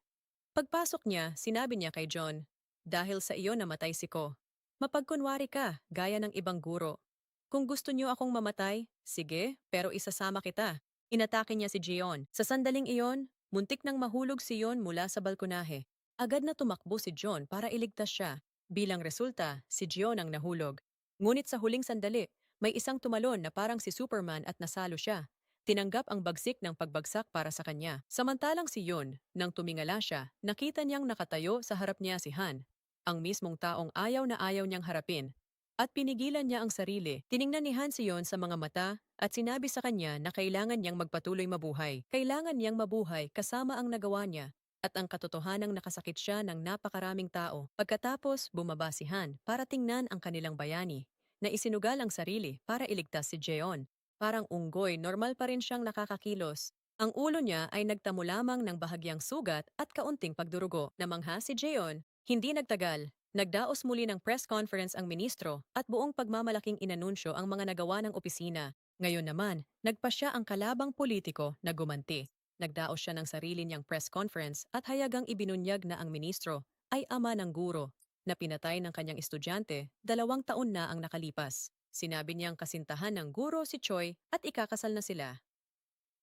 Pagpasok niya, sinabi niya kay John, "Dahil sa iyo namatay si Ko. Mapagkunwari ka, gaya ng ibang guro. Kung gusto niyo akong mamatay, sige, pero isasama kita." Inatake niya si Jeon. Sa sandaling iyon, muntik nang mahulog si Yon mula sa balkonahe. Agad na tumakbo si John para iligtas siya. Bilang resulta, si Jeon ang nahulog. Ngunit sa huling sandali, may isang tumalon na parang si Superman at nasalo siya. Tinanggap ang bagsik ng pagbagsak para sa kanya. Samantalang si Yun, nang tumingala siya, nakita niyang nakatayo sa harap niya si Han, ang mismong taong ayaw na ayaw niyang harapin. At pinigilan niya ang sarili. Tiningnan ni Han si Yon sa mga mata at sinabi sa kanya na kailangan niyang magpatuloy mabuhay. Kailangan niyang mabuhay kasama ang nagawa niya at ang katotohanang nakasakit siya ng napakaraming tao. Pagkatapos, bumaba si Han para tingnan ang kanilang bayani na isinugal ang sarili para iligtas si Jeon. Parang unggoy, normal pa rin siyang nakakakilos. Ang ulo niya ay nagtamo lamang ng bahagyang sugat at kaunting pagdurugo. Namangha si Jeon, hindi nagtagal. Nagdaos muli ng press conference ang ministro at buong pagmamalaking inanunsyo ang mga nagawa ng opisina. Ngayon naman, nagpasya ang kalabang politiko na gumanti. Nagdaos siya ng sarili niyang press conference at hayagang ibinunyag na ang ministro ay ama ng guro na pinatay ng kanyang estudyante 2 taon na ang nakalipas. Sinabi niyang kasintahan ng guro si Choi at ikakasal na sila.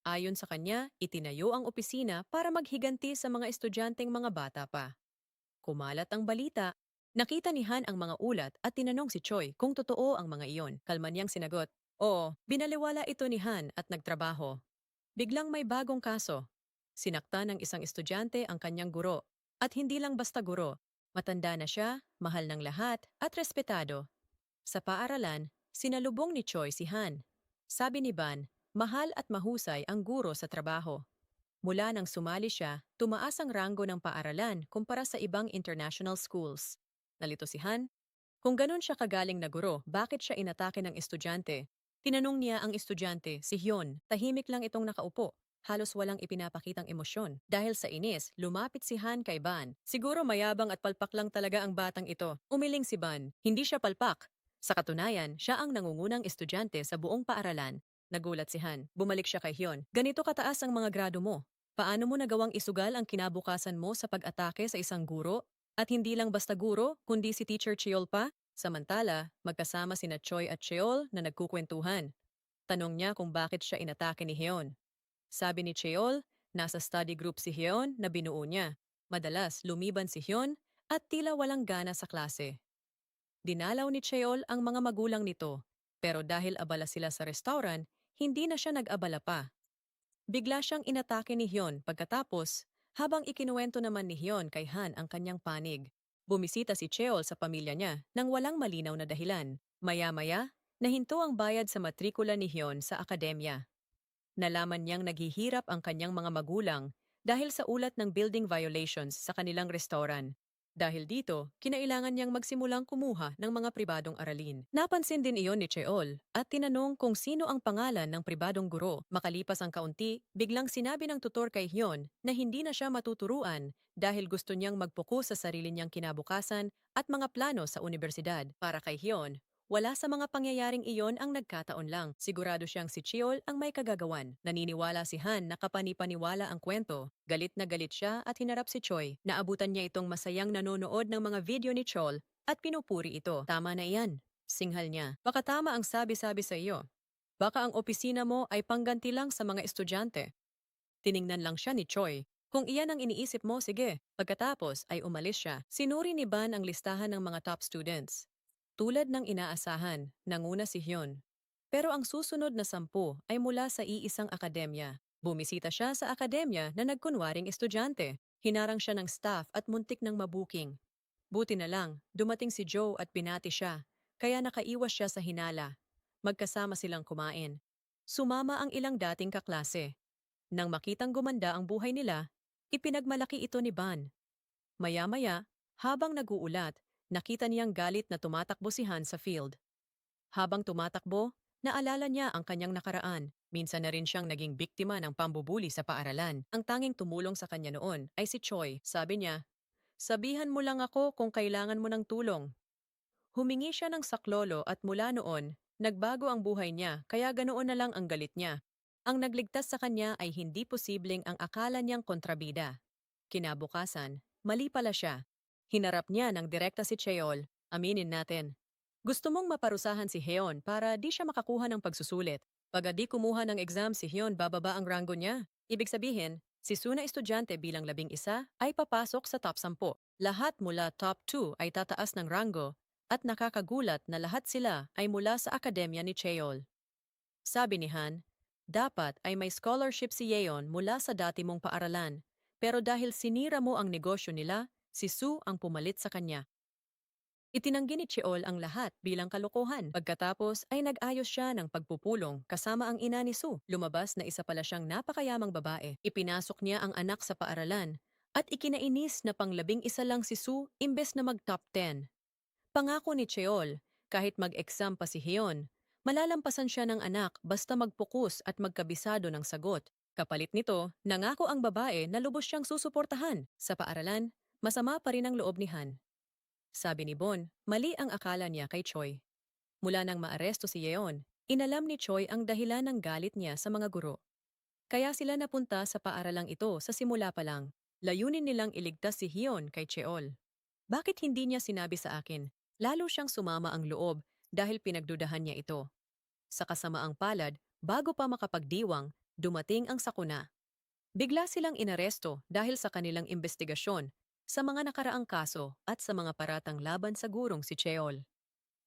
Ayon sa kanya, itinayo ang opisina para maghiganti sa mga estudyanteng mga bata pa. Kumalat ang balita. Nakita ni Han ang mga ulat at tinanong si Choi kung totoo ang mga iyon. Kalma niyang sinagot, "Oo, binaliwala ito ni Han at nagtrabaho." Biglang may bagong kaso. Sinaktan ng isang estudyante ang kanyang guro. At hindi lang basta guro. Matanda na siya, mahal ng lahat, at respetado. Sa paaralan, sinalubong ni Choi si Han. Sabi ni Ban, mahal at mahusay ang guro sa trabaho. Mula nang sumali siya, tumaas ang ranggo ng paaralan kumpara sa ibang international schools. Nalito si Han. Kung ganun siya kagaling na guro, bakit siya inatake ng estudyante? Tinanong niya ang estudyante, si Hyun. Tahimik lang itong nakaupo. Halos walang ipinapakitang emosyon. Dahil sa inis, lumapit si Han kay Ban. Siguro mayabang at palpak lang talaga ang batang ito. Umiling si Ban. Hindi siya palpak. Sa katunayan, siya ang nangungunang estudyante sa buong paaralan. Nagulat si Han. Bumalik siya kay Hyun. Ganito kataas ang mga grado mo. Paano mo nagawang isugal ang kinabukasan mo sa pag-atake sa isang guro? At hindi lang basta guro, kundi si Teacher Cheol pa? Samantala, magkasama sina Choi at Cheol na nagkukwentuhan. Tanong niya kung bakit siya inatake ni Hyun. Sabi ni Cheol, nasa study group si Hyun na binuo niya. Madalas lumiban si Hyun at tila walang gana sa klase. Dinalaw ni Cheol ang mga magulang nito, pero dahil abala sila sa restaurant, hindi na siya nag-abala pa. Bigla siyang inatake ni Hyun pagkatapos, habang ikinuwento naman ni Hyun kay Han ang kanyang panig. Bumisita si Cheol sa pamilya niya nang walang malinaw na dahilan. Maya-maya, nahinto ang bayad sa matrikula ni Hyun sa akademya. Nalaman niyang naghihirap ang kanyang mga magulang dahil sa ulat ng building violations sa kanilang restaurant. Dahil dito, kinailangan niyang magsimulang kumuha ng mga pribadong aralin. Napansin din iyon ni Cheol at tinanong kung sino ang pangalan ng pribadong guro. Makalipas ang kaunti, biglang sinabi ng tutor kay Hyun na hindi na siya matuturuan dahil gusto niyang magpokus sa sarili niyang kinabukasan at mga plano sa universidad. Para kay Hyun, wala sa mga pangyayaring iyon ang nagkataon lang. Sigurado siyang si Cheol ang may kagagawan. Naniniwala si Han na kapanipaniwala ang kwento. Galit na galit siya at hinarap si Choi. Naabutan niya itong masayang nanonood ng mga video ni Chol at pinupuri ito. Tama na iyan, singhal niya. Baka tama ang sabi-sabi sa iyo. Baka ang opisina mo ay pangganti lang sa mga estudyante. Tiningnan lang siya ni Choi. Kung iyan ang iniisip mo, sige. Pagkatapos ay umalis siya. Sinuri ni Ban ang listahan ng mga top students. Tulad ng inaasahan, nanguna si Hyun. Pero ang susunod na 10 ay mula sa iisang akademya. Bumisita siya sa akademya na nagkunwaring estudyante. Hinarang siya ng staff at muntik ng mabuking. Buti na lang, dumating si Joe at binati siya, kaya nakaiwas siya sa hinala. Magkasama silang kumain. Sumama ang ilang dating kaklase. Nang makitang gumanda ang buhay nila, ipinagmalaki ito ni Ban. Maya-maya, habang naguulat, nakita niyang galit na tumatakbo si Han sa field. Habang tumatakbo, naalala niya ang kanyang nakaraan. Minsan na rin siyang naging biktima ng pambubuli sa paaralan. Ang tanging tumulong sa kanya noon ay si Choi. Sabi niya, "Sabihan mo lang ako kung kailangan mo ng tulong." Humingi siya ng saklolo at mula noon, nagbago ang buhay niya kaya ganoon na lang ang galit niya. Ang nagligtas sa kanya ay hindi posibleng ang akala niyang kontrabida. Kinabukasan, mali pala siya. Hinarap niya ng direkta si Cheol. Aminin natin. Gusto mong maparusahan si Heon para di siya makakuha ng pagsusulit. Pag di kumuha ng exam si Hyun, bababa ang ranggo niya. Ibig sabihin, si Suna estudyante bilang 11 ay papasok sa top 10. Lahat mula top 2 ay tataas ng ranggo at nakakagulat na lahat sila ay mula sa akademya ni Cheol. Sabi ni Han, dapat ay may scholarship si Yeon mula sa dati mong paaralan. Pero dahil sinira mo ang negosyo nila, si Su ang pumalit sa kanya. Itinanggi ni Cheol ang lahat bilang kalokohan. Pagkatapos ay nag-ayos siya ng pagpupulong kasama ang ina ni Su. Lumabas na isa pala siyang napakayamang babae. Ipinasok niya ang anak sa paaralan at ikinainis na pang-11 lang si Su imbes na mag-top 10. Pangako ni Cheol, kahit mag-exam pa si Hyun, malalampasan siya ng anak basta magpukus at magkabisado ng sagot. Kapalit nito, nangako ang babae na lubos siyang susuportahan. Sa paaralan, masama pa rin ang loob ni Han. Sabi ni Bon, mali ang akala niya kay Choi. Mula nang maaresto si Yeon, inalam ni Choi ang dahilan ng galit niya sa mga guro. Kaya sila napunta sa paaralang ito sa simula pa lang. Layunin nilang iligtas si Hyun kay Cheol. Bakit hindi niya sinabi sa akin? Lalo siyang sumama ang loob dahil pinagdudahan niya ito. Sa kasamaang palad, bago pa makapagdiwang, dumating ang sakuna. Bigla silang inaresto dahil sa kanilang investigasyon sa mga nakaraang kaso at sa mga paratang laban sa gurong si Cheol.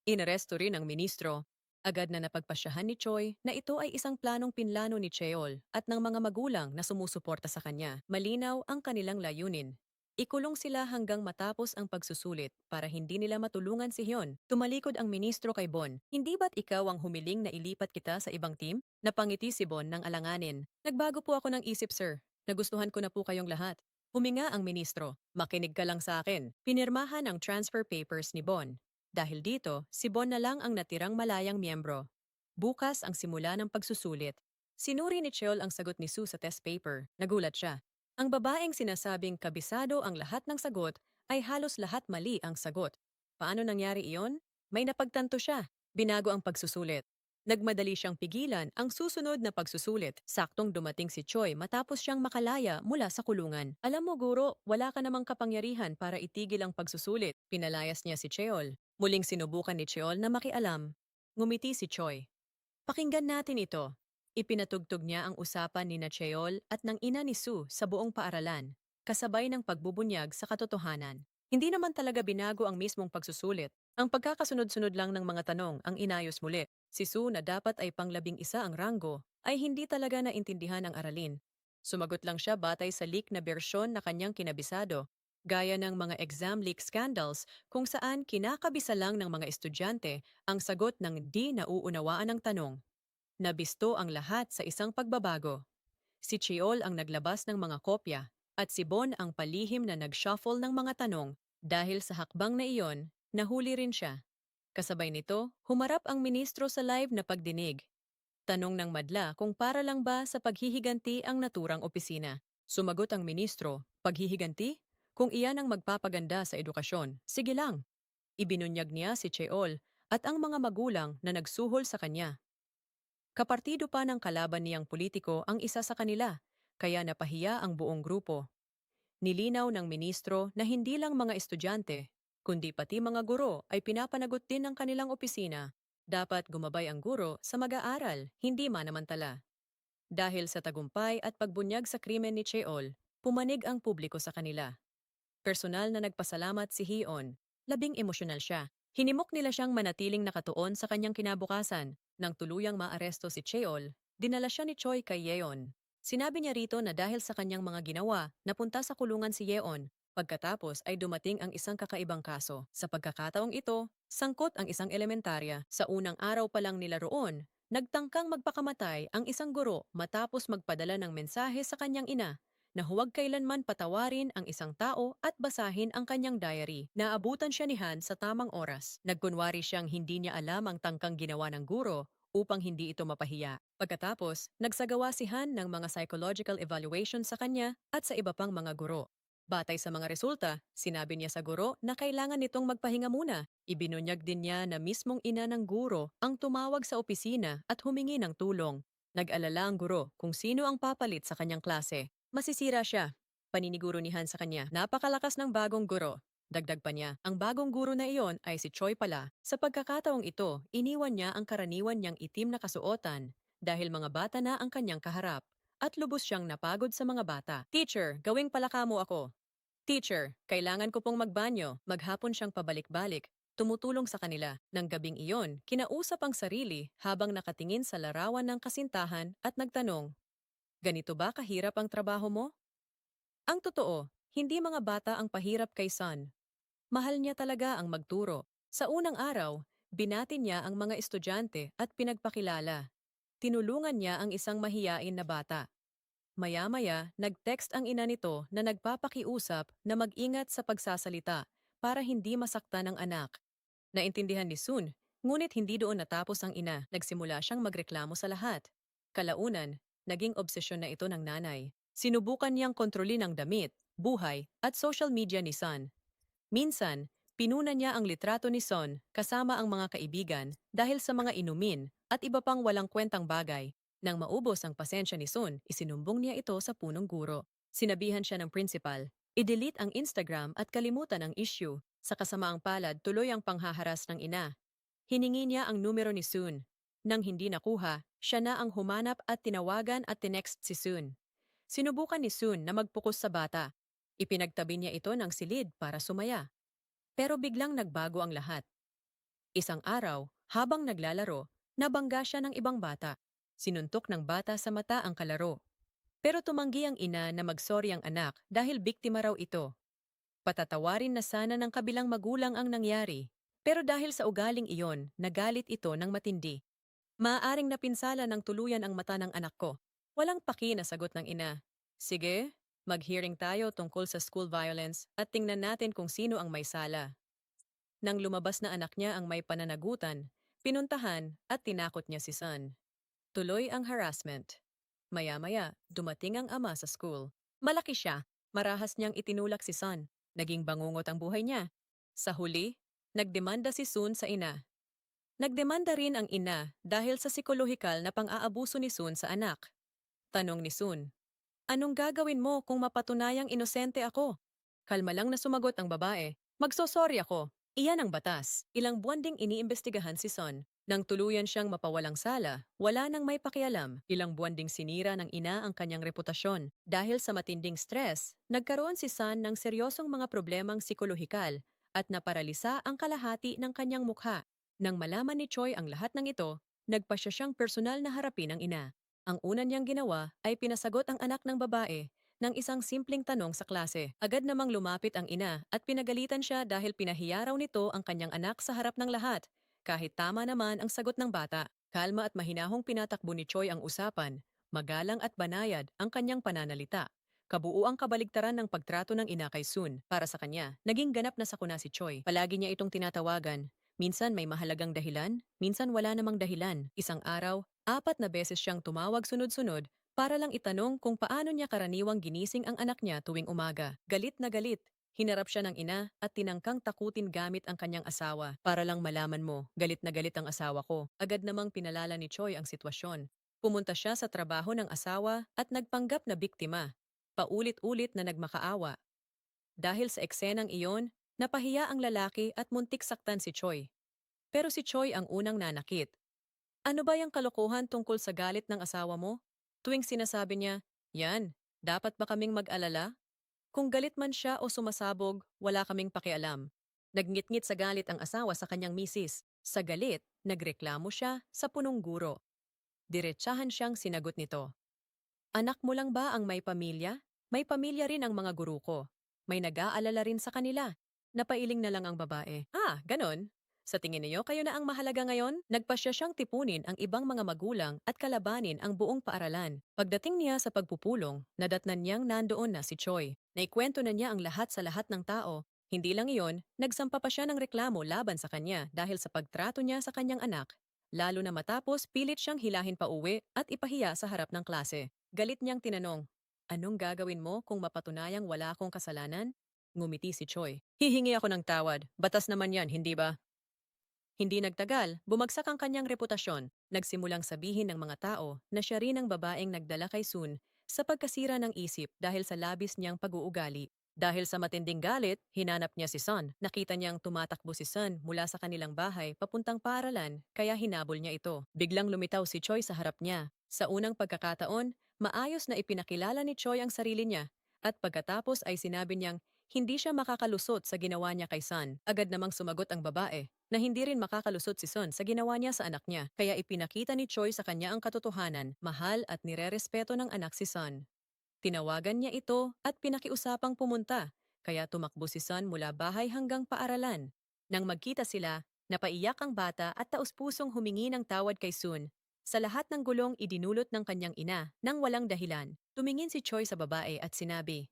Inaresto rin ang ministro. Agad na napagpasyahan ni Choi na ito ay isang planong pinlano ni Cheol at ng mga magulang na sumusuporta sa kanya. Malinaw ang kanilang layunin. Ikulong sila hanggang matapos ang pagsusulit para hindi nila matulungan si Hyun. Tumalikod ang ministro kay Bon. Hindi ba't ikaw ang humiling na ilipat kita sa ibang team? Napangiti si Bon ng alanganin. Nagbago po ako ng isip, sir. Nagustuhan ko na po kayong lahat. Huminga ang ministro. Makinig ka lang sa akin. Pinirmahan ang transfer papers ni Bon. Dahil dito, si Bon na lang ang natirang malayang miyembro. Bukas ang simula ng pagsusulit. Sinuri ni Cheol ang sagot ni Sue sa test paper. Nagulat siya. Ang babaeng sinasabing kabisado ang lahat ng sagot ay halos lahat mali ang sagot. Paano nangyari iyon? May napagtanto siya. Binago ang pagsusulit. Nagmadali siyang pigilan ang susunod na pagsusulit. Saktong dumating si Choi matapos siyang makalaya mula sa kulungan. Alam mo, guro, wala ka namang kapangyarihan para itigil ang pagsusulit. Pinalayas niya si Cheol. Muling sinubukan ni Cheol na makialam. Ngumiti si Choi. Pakinggan natin ito. Ipinatugtog niya ang usapan ni Cheol at ng ina ni Su sa buong paaralan, kasabay ng pagbubunyag sa katotohanan. Hindi naman talaga binago ang mismong pagsusulit. Ang pagkakasunod-sunod lang ng mga tanong ang inayos muli. Si Su na dapat ay pang-11 ang ranggo ay hindi talaga naintindihan ang aralin. Sumagot lang siya batay sa leak na bersyon na kanyang kinabisado. Gaya ng mga exam leak scandals kung saan kinakabisa lang ng mga estudyante ang sagot ng di nauunawaan ng tanong. Nabisto ang lahat sa isang pagbabago. Si Cheol ang naglabas ng mga kopya at si Bon ang palihim na nag-shuffle ng mga tanong dahil sa hakbang na iyon, nahuli rin siya. Kasabay nito, humarap ang ministro sa live na pagdinig. Tanong ng madla kung para lang ba sa paghihiganti ang naturang opisina. Sumagot ang ministro, paghihiganti? Kung iyan ang magpapaganda sa edukasyon, sige lang. Ibinunyag niya si Cheol at ang mga magulang na nagsuhol sa kanya. Kapartido pa ng kalaban niyang politiko ang isa sa kanila, kaya napahiya ang buong grupo. Nilinaw ng ministro na hindi lang mga estudyante, kundi pati mga guro ay pinapanagot din ng kanilang opisina. Dapat gumabay ang guro sa mag-aaral, hindi manamantala. Dahil sa tagumpay at pagbunyag sa krimen ni Cheol, pumanig ang publiko sa kanila. Personal na nagpasalamat si Hion. Labing emosyonal siya. Hinimok nila siyang manatiling nakatuon sa kanyang kinabukasan. Nang tuluyang maaresto si Cheol, dinala siya ni Choi kay Yeon. Sinabi niya rito na dahil sa kanyang mga ginawa, napunta sa kulungan si Yeon. Pagkatapos ay dumating ang isang kakaibang kaso. Sa pagkakataong ito, sangkot ang isang elementarya. Sa unang araw pa lang nila roon, nagtangkang magpakamatay ang isang guro matapos magpadala ng mensahe sa kanyang ina na huwag kailanman patawarin ang isang tao at basahin ang kanyang diary. Naabutan siya ni Han sa tamang oras. Nagkunwari siyang hindi niya alam ang tangkang ginawa ng guro upang hindi ito mapahiya. Pagkatapos, nagsagawa si Han ng mga psychological evaluation sa kanya at sa iba pang mga guro. Batay sa mga resulta, sinabi niya sa guro na kailangan nitong magpahinga muna. Ibinunyag din niya na mismong ina ng guro ang tumawag sa opisina at humingi ng tulong. Nag-alala ang guro kung sino ang papalit sa kanyang klase. Masisira siya. Paniniguro ni Han sa kanya, napakalakas ng bagong guro. Dagdag pa niya, ang bagong guro na iyon ay si Choi pala. Sa pagkakataong ito, iniwan niya ang karaniwan niyang itim na kasuotan dahil mga bata na ang kanyang kaharap at lubos siyang napagod sa mga bata. Teacher, gawing palaka mo ako. Teacher, kailangan ko pong magbanyo. Maghapon siyang pabalik-balik. Tumutulong sa kanila. Nang gabing iyon, kinausap ang sarili habang nakatingin sa larawan ng kasintahan at nagtanong, ganito ba kahirap ang trabaho mo? Ang totoo, hindi mga bata ang pahirap kay Sun. Mahal niya talaga ang magturo. Sa unang araw, binati niya ang mga estudyante at pinagpakilala. Tinulungan niya ang isang mahiyain na bata. Maya-maya, nag-text ang ina nito na nagpapakiusap na mag-ingat sa pagsasalita para hindi masaktan ang anak. Naintindihan ni Sun, ngunit hindi doon natapos ang ina. Nagsimula siyang magreklamo sa lahat. Kalaunan, naging obsesyon na ito ng nanay. Sinubukan niyang kontrolin ang damit, buhay, at social media ni Sun. Minsan, pinuna niya ang litrato ni Son kasama ang mga kaibigan dahil sa mga inumin at iba pang walang kwentang bagay. Nang maubos ang pasensya ni Son, isinumbong niya ito sa punong guro. Sinabihan siya ng principal, i-delete ang Instagram at kalimutan ang issue. Sa kasamaang palad, tuloy ang panghaharas ng ina. Hiningi niya ang numero ni Sun. Nang hindi nakuha, siya na ang humanap at tinawagan at tinext si Sun. Sinubukan ni Sun na magpukus sa bata. Ipinagtabi niya ito ng silid para sumaya. Pero biglang nagbago ang lahat. Isang araw, habang naglalaro, nabangga siya ng ibang bata. Sinuntok ng bata sa mata ang kalaro. Pero tumanggi ang ina na magsorry ang anak dahil biktima raw ito. Patatawarin na sana ng kabilang magulang ang nangyari. Pero dahil sa ugaling iyon, nagalit ito ng matindi. Maaaring napinsala ng tuluyan ang mata ng anak ko. Walang paki na sagot ng ina. Sige, mag-hearing tayo tungkol sa school violence at tingnan natin kung sino ang may sala. Nang lumabas na anak niya ang may pananagutan, pinuntahan at tinakot niya si Sun. Tuloy ang harassment. Maya-maya, dumating ang ama sa school. Malaki siya. Marahas niyang itinulak si Sun. Naging bangungot ang buhay niya. Sa huli, nagdemanda si Sun sa ina. Nagdemanda rin ang ina dahil sa psikolohikal na pang-aabuso ni Sun sa anak. Tanong ni Sun, anong gagawin mo kung mapatunayang inosente ako? Kalma lang na sumagot ang babae, magsosorry ako. Iyan ang batas. Ilang buwan ding iniimbestigahan si Sun. Nang tuluyan siyang mapawalang sala, wala nang may pakialam. Ilang buwan ding sinira ng ina ang kanyang reputasyon. Dahil sa matinding stress, nagkaroon si Sun ng seryosong mga problemang psikolohikal at naparalisa ang kalahati ng kanyang mukha. Nang malaman ni Choi ang lahat ng ito, nagpasya siyang personal na harapin ang ina. Ang una niyang ginawa ay pinasagot ang anak ng babae ng isang simpleng tanong sa klase. Agad namang lumapit ang ina at pinagalitan siya dahil pinahiya raw nito ang kanyang anak sa harap ng lahat. Kahit tama naman ang sagot ng bata. Kalma at mahinahong pinatakbo ni Choi ang usapan. Magalang at banayad ang kanyang pananalita. Kabuuang kabaligtaran ng pagtrato ng ina kay Sun para sa kanya. Naging ganap na sakuna si Choi. Palagi niya itong tinatawagan. Minsan may mahalagang dahilan, minsan wala namang dahilan. Isang araw, 4 na beses siyang tumawag sunod-sunod para lang itanong kung paano niya karaniwang ginising ang anak niya tuwing umaga. Galit na galit. Hinarap siya ng ina at tinangkang takutin gamit ang kanyang asawa. Para lang malaman mo, galit na galit ang asawa ko. Agad namang pinalala ni Choi ang sitwasyon. Pumunta siya sa trabaho ng asawa at nagpanggap na biktima. Paulit-ulit na nagmakaawa. Dahil sa eksenang iyon, napahiya ang lalaki at muntik saktan si Choi. Pero si Choi ang unang nanakit. Ano ba yung kalokohan tungkol sa galit ng asawa mo? Tuwing sinasabi niya, yan, dapat ba kaming mag-alala? Kung galit man siya o sumasabog, wala kaming pakialam. Nagngit-ngit sa galit ang asawa sa kanyang misis. Sa galit, nagreklamo siya sa punong guro. Diretsahan siyang sinagot nito. Anak mo lang ba ang may pamilya? May pamilya rin ang mga guru ko. May nag-aalala rin sa kanila. Napailing na lang ang babae. Ah, ganon. Sa tingin niyo, kayo na ang mahalaga ngayon? Nagpasya siyang tipunin ang ibang mga magulang at kalabanin ang buong paaralan. Pagdating niya sa pagpupulong, nadatnan niyang nandoon na si Choi. Naikwento na niya ang lahat sa lahat ng tao. Hindi lang iyon, nagsampa pa siya ng reklamo laban sa kanya dahil sa pagtrato niya sa kanyang anak. Lalo na matapos pilit siyang hilahin pa uwi at ipahiya sa harap ng klase. Galit niyang tinanong, anong gagawin mo kung mapatunayang wala akong kasalanan? Ngumiti si Choi. Hihingi ako ng tawad. Batas naman yan, hindi ba? Hindi nagtagal, bumagsak ang kanyang reputasyon. Nagsimulang sabihin ng mga tao na siya rin ang babaeng nagdala kay Sun sa pagkasira ng isip dahil sa labis niyang pag-uugali. Dahil sa matinding galit, hinanap niya si Sun. Nakita niyang tumatakbo si Sun mula sa kanilang bahay papuntang paaralan kaya hinabol niya ito. Biglang lumitaw si Choi sa harap niya. Sa unang pagkakataon, maayos na ipinakilala ni Choi ang sarili niya at pagkatapos ay sinabi niyang hindi siya makakalusot sa ginawa niya kay Sun. Agad namang sumagot ang babae na hindi rin makakalusot si Sun sa ginawa niya sa anak niya. Kaya ipinakita ni Choi sa kanya ang katotohanan, mahal at nirerespeto ng anak si Sun. Tinawagan niya ito at pinakiusapang pumunta, kaya tumakbo si Sun mula bahay hanggang paaralan. Nang magkita sila, napaiyak ang bata at taus-pusong humingi ng tawad kay Sun. Sa lahat ng gulong idinulot ng kanyang ina nang walang dahilan, tumingin si Choi sa babae at sinabi,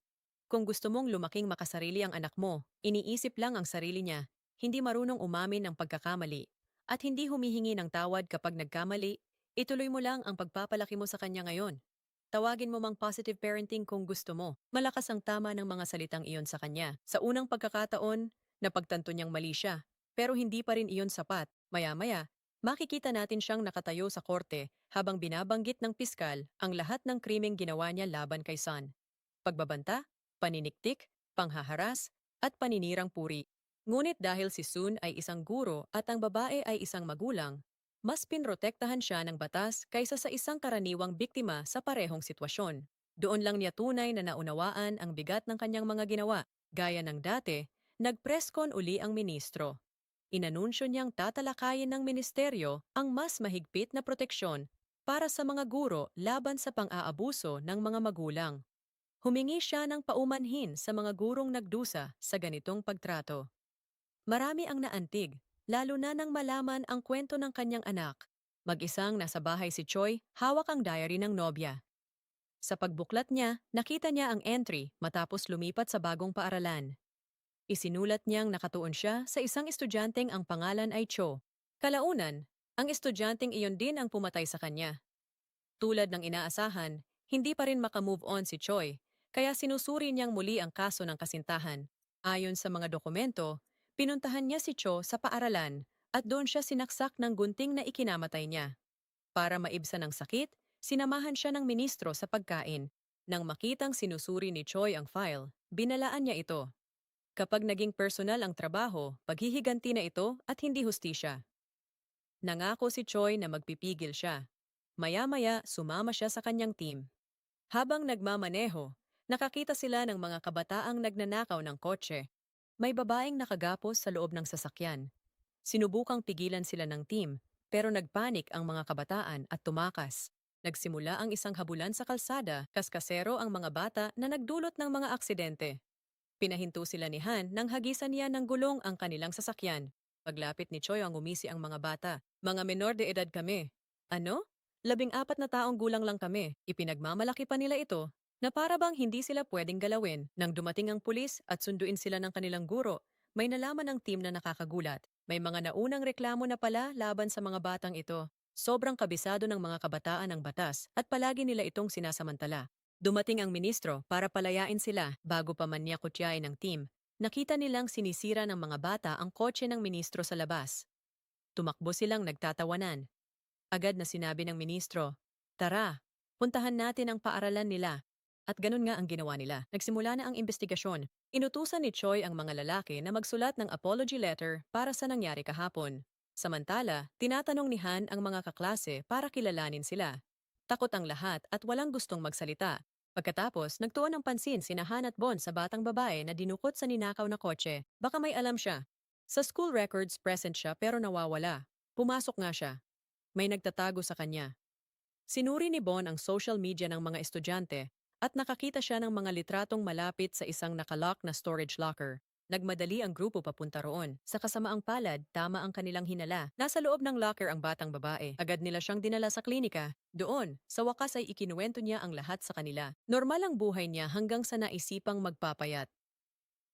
kung gusto mong lumaking makasarili ang anak mo, iniisip lang ang sarili niya, hindi marunong umamin ng pagkakamali, at hindi humihingi ng tawad kapag nagkamali, ituloy mo lang ang pagpapalaki mo sa kanya ngayon. Tawagin mo mang positive parenting kung gusto mo. Malakas ang tama ng mga salitang iyon sa kanya. Sa unang pagkakataon, napagtanto niyang mali siya, pero hindi pa rin iyon sapat. Maya-maya, makikita natin siyang nakatayo sa korte habang binabanggit ng piskal ang lahat ng krimeng ginawa niya laban kay Sun. Pagbabanta, paniniktik, panghaharas, at paninirang puri. Ngunit dahil si Sun ay isang guro at ang babae ay isang magulang, mas pinrotektahan siya ng batas kaysa sa isang karaniwang biktima sa parehong sitwasyon. Doon lang niya tunay na naunawaan ang bigat ng kanyang mga ginawa. Gaya ng dati, nagpreskon uli ang ministro. Inanunsyo niyang tatalakayin ng ministeryo ang mas mahigpit na proteksyon para sa mga guro laban sa pang-aabuso ng mga magulang. Humingi siya ng paumanhin sa mga gurong nagdusa sa ganitong pagtrato. Marami ang naantig, lalo na nang malaman ang kwento ng kanyang anak. Mag-isang nasa bahay si Choi, hawak ang diary ng nobya. Sa pagbuklat niya, nakita niya ang entry matapos lumipat sa bagong paaralan. Isinulat niyang nakatuon siya sa isang estudyanteng ang pangalan ay Cho. Kalaunan, ang estudyanteng iyon din ang pumatay sa kanya. Tulad ng inaasahan, hindi pa rin makamove on si Choi, kaya sinusuri niyang muli ang kaso ng kasintahan. Ayon sa mga dokumento, pinuntahan niya si Cho sa paaralan at doon siya sinaksak ng gunting na ikinamatay niya. Para maibsan ang sakit, sinamahan siya ng ministro sa pagkain. Nang makitang sinusuri ni Choi ang file, binalaan niya ito. Kapag naging personal ang trabaho, paghihiganti na ito at hindi hustisya. Nangako si Choi na magpipigil siya. Maya-maya, sumama siya sa kanyang team. Habang nagmamaneho, nakakita sila ng mga kabataang nagnanakaw ng kotse. May babaeng nakagapos sa loob ng sasakyan. Sinubukang pigilan sila ng team, pero nagpanik ang mga kabataan at tumakas. Nagsimula ang isang habulan sa kalsada, kaskasero ang mga bata na nagdulot ng mga aksidente. Pinahinto sila ni Han nang hagisan niya ng gulong ang kanilang sasakyan. Paglapit ni Choi ang umisi ang mga bata. Mga menor de edad kami. Ano? 14 na taong gulang lang kami. Ipinagmamalaki pa nila ito na para bang hindi sila pwedeng galawin. Nang dumating ang pulis at sunduin sila ng kanilang guro, may nalaman ng team na nakakagulat. May mga naunang reklamo na pala laban sa mga batang ito. Sobrang kabisado ng mga kabataan ang batas at palagi nila itong sinasamantala. Dumating ang ministro para palayain sila bago pa man niya kutyain ng team. Nakita nilang sinisira ng mga bata ang kotse ng ministro sa labas. Tumakbo silang nagtatawanan. Agad na sinabi ng ministro, "Tara, puntahan natin ang paaralan nila." At ganun nga ang ginawa nila. Nagsimula na ang investigasyon. Inutusan ni Choi ang mga lalaki na magsulat ng apology letter para sa nangyari kahapon. Samantala, tinatanong ni Han ang mga kaklase para kilalanin sila. Takot ang lahat at walang gustong magsalita. Pagkatapos, nagtuon ng pansin sina Han at Bon sa batang babae na dinukot sa ninakaw na kotse. Baka may alam siya. Sa school records, present siya pero nawawala. Pumasok nga siya. May nagtatago sa kanya. Sinuri ni Bon ang social media ng mga estudyante at nakakita siya ng mga litratong malapit sa isang nakalock na storage locker. Nagmadali ang grupo papunta roon. Sa kasamaang palad, tama ang kanilang hinala. Nasa loob ng locker ang batang babae. Agad nila siyang dinala sa klinika. Doon, sa wakas ay ikinuwento niya ang lahat sa kanila. Normal ang buhay niya hanggang sa naisipang magpapayat.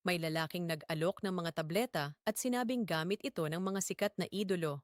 May lalaking nag-alok ng mga tableta at sinabing gamit ito ng mga sikat na idolo.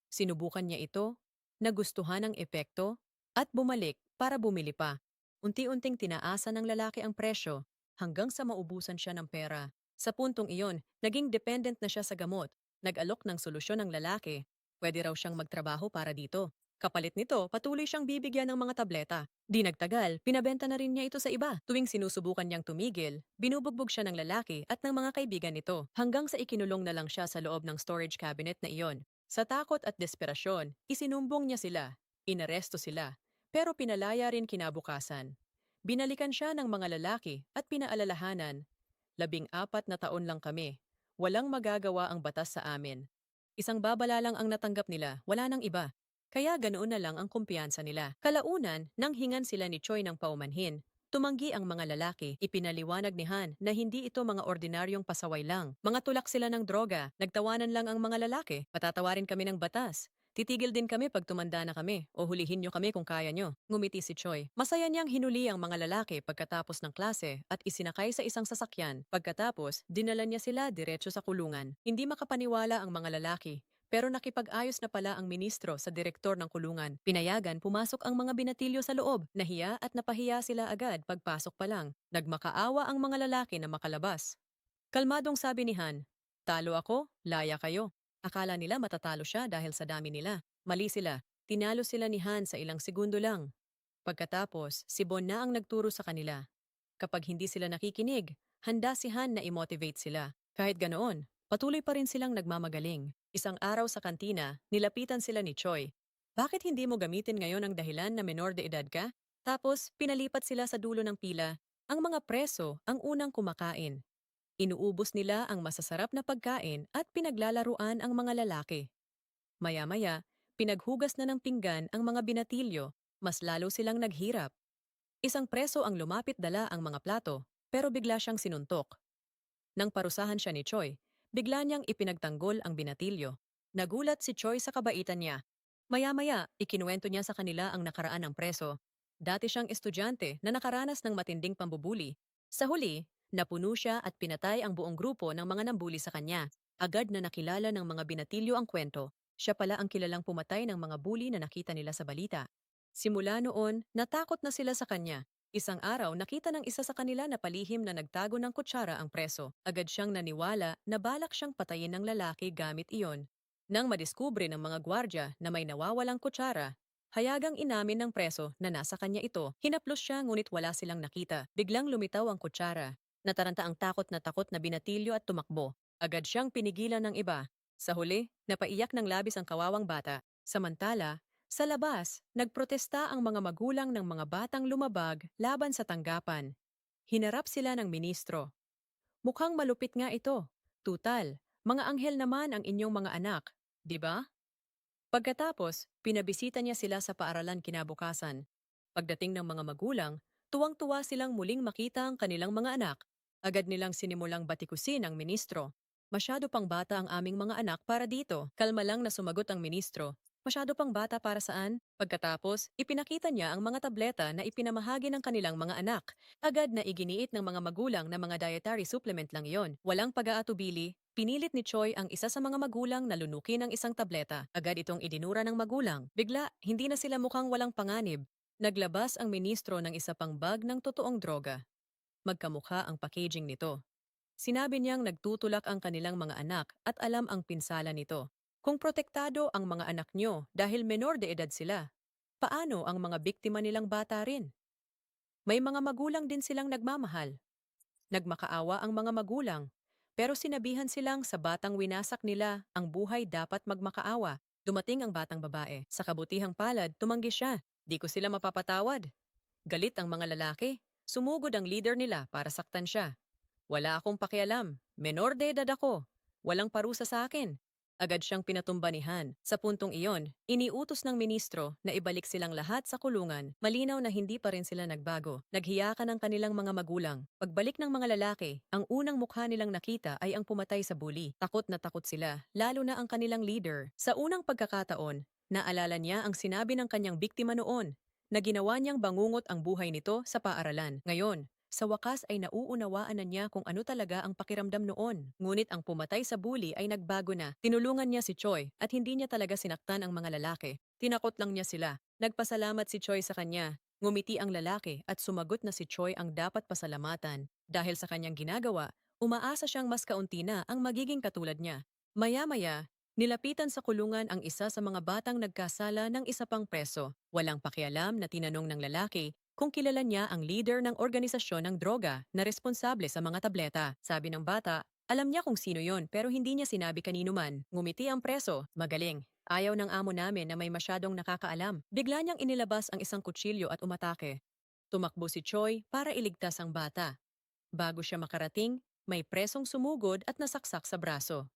Sinubukan niya ito, nagustuhan ang epekto, at bumalik para bumili pa. Unti-unting tinaasan ng lalaki ang presyo hanggang sa maubusan siya ng pera. Sa puntong iyon, naging dependent na siya sa gamot. Nag-alok ng solusyon ng lalaki. Pwede raw siyang magtrabaho para dito. Kapalit nito, patuloy siyang bibigyan ng mga tableta. Di nagtagal, pinabenta na rin niya ito sa iba. Tuwing sinusubukan niyang tumigil, binubugbog siya ng lalaki at ng mga kaibigan nito hanggang sa ikinulong na lang siya sa loob ng storage cabinet na iyon. Sa takot at desperasyon, isinumbong niya sila. Inaresto sila. Pero pinalaya rin kinabukasan. Binalikan siya ng mga lalaki at pinaalalahanan, 14 na taon lang kami. Walang magagawa ang batas sa amin. Isang babala lang ang natanggap nila, wala nang iba. Kaya ganoon na lang ang kumpiyansa nila. Kalaunan, nang hingan sila ni Choi ng paumanhin, tumanggi ang mga lalaki. Ipinaliwanag ni Han na hindi ito mga ordinaryong pasaway lang. Mga tulak sila ng droga. Nagtawanan lang ang mga lalaki. Patatawarin kami ng batas. Titigil din kami pag tumanda na kami o hulihin nyo kami kung kaya nyo. Ngumiti si Choi. Masaya niyang hinuli ang mga lalaki pagkatapos ng klase at isinakay sa isang sasakyan. Pagkatapos, dinala niya sila diretso sa kulungan. Hindi makapaniwala ang mga lalaki. Pero nakipag-ayos na pala ang ministro sa direktor ng kulungan. Pinayagan pumasok ang mga binatilyo sa loob. Nahiya at napahiya sila agad pagpasok pa lang. Nagmakaawa ang mga lalaki na makalabas. Kalmadong sabi ni Han, "Talo ako, laya kayo." Akala nila matatalo siya dahil sa dami nila. Mali sila. Tinalo sila ni Han sa ilang segundo lang. Pagkatapos, si Bon na ang nagturo sa kanila. Kapag hindi sila nakikinig, handa si Han na i-motivate sila. Kahit ganoon, patuloy pa rin silang nagmamagaling. Isang araw sa kantina, nilapitan sila ni Choi. "Bakit hindi mo gamitin ngayon ang dahilan na menor de edad ka?" Tapos, pinalipat sila sa dulo ng pila. Ang mga preso ang unang kumakain. Inuubos nila ang masasarap na pagkain at pinaglalaruan ang mga lalaki. Maya-maya, pinaghugas na ng pinggan ang mga binatilyo, mas lalo silang naghirap. Isang preso ang lumapit dala ang mga plato, pero bigla siyang sinuntok. Nang parusahan siya ni Choi, bigla niyang ipinagtanggol ang binatilyo. Nagulat si Choi sa kabaitan niya. Maya-maya, ikinuwento niya sa kanila ang nakaraan ng preso. Dati siyang estudyante na nakaranas ng matinding pambubuli. Sa huli, napuno siya at pinatay ang buong grupo ng mga nambuli sa kanya. Agad na nakilala ng mga binatilyo ang kwento. Siya pala ang kilalang pumatay ng mga bully na nakita nila sa balita. Simula noon, natakot na sila sa kanya. Isang araw, nakita ng isa sa kanila na palihim na nagtago ng kutsara ang preso. Agad siyang naniwala na balak siyang patayin ng lalaki gamit iyon. Nang madiskubre ng mga gwardya na may nawawalang kutsara, hayagang inamin ng preso na nasa kanya ito. Hinaplos siya ngunit wala silang nakita. Biglang lumitaw ang kutsara. Nataranta ang takot na binatilyo at tumakbo. Agad siyang pinigilan ng iba. Sa huli, napaiyak ng labis ang kawawang bata. Samantala, sa labas, nagprotesta ang mga magulang ng mga batang lumabag laban sa tanggapan. Hinarap sila ng ministro. "Mukhang malupit nga ito. Tutal, mga anghel naman ang inyong mga anak, di ba?" Pagkatapos, pinabisita niya sila sa paaralan kinabukasan. Pagdating ng mga magulang, tuwang-tuwa silang muling makita ang kanilang mga anak. Agad nilang sinimulang batikusin ang ministro. Masyado pang bata ang aming mga anak para dito. Kalma lang na sumagot ang ministro. Masyado pang bata para saan? Pagkatapos, ipinakita niya ang mga tableta na ipinamahagi ng kanilang mga anak. Agad na iginiit ng mga magulang na mga dietary supplement lang iyon. Walang pag-aatubili, pinilit ni Choi ang isa sa mga magulang na lunukin ang isang tableta. Agad itong idinura ng magulang. Bigla, hindi na sila mukhang walang panganib. Naglabas ang ministro ng isa pang bag ng totoong droga. Magkamukha ang packaging nito. Sinabi niyang nagtutulak ang kanilang mga anak at alam ang pinsala nito. Kung protektado ang mga anak niyo dahil menor de edad sila, paano ang mga biktima nilang bata rin? May mga magulang din silang nagmamahal. Nagmakaawa ang mga magulang, pero sinabihan silang sa batang winasak nila ang buhay dapat magmakaawa. Dumating ang batang babae. Sa kabutihang palad, tumanggi siya. Di ko sila mapapatawad. Galit ang mga lalaki. Sumugod ang leader nila para saktan siya. Wala akong pakialam. Menor de edad ako. Walang parusa sa akin. Agad siyang pinatumbanihan. Sa puntong iyon, iniutos ng ministro na ibalik silang lahat sa kulungan. Malinaw na hindi pa rin sila nagbago. Naghiyakan ang kanilang mga magulang. Pagbalik ng mga lalaki, ang unang mukha nilang nakita ay ang pumatay sa bully. Takot na takot sila, lalo na ang kanilang leader. Sa unang pagkakataon, naalala niya ang sinabi ng kanyang biktima noon na ginawa niyang bangungot ang buhay nito sa paaralan. Ngayon, sa wakas ay nauunawaan na niya kung ano talaga ang pakiramdam noon. Ngunit ang pumatay sa bully ay nagbago na. Tinulungan niya si Choi at hindi niya talaga sinaktan ang mga lalaki. Tinakot lang niya sila. Nagpasalamat si Choi sa kanya. Ngumiti ang lalaki at sumagot na si Choi ang dapat pasalamatan. Dahil sa kanyang ginagawa, umaasa siyang mas kaunti na ang magiging katulad niya. Maya-maya, nilapitan sa kulungan ang isa sa mga batang nagkasala ng isa pang preso. Walang pakialam na tinanong ng lalaki kung kilala niya ang leader ng organisasyon ng droga na responsable sa mga tableta. Sabi ng bata, alam niya kung sino yon pero hindi niya sinabi kanino man. Ngumiti ang preso, magaling. Ayaw ng amo namin na may masyadong nakakaalam. Bigla niyang inilabas ang isang kutsilyo at umatake. Tumakbo si Choi para iligtas ang bata. Bago siya makarating, may presong sumugod at nasaksak sa braso.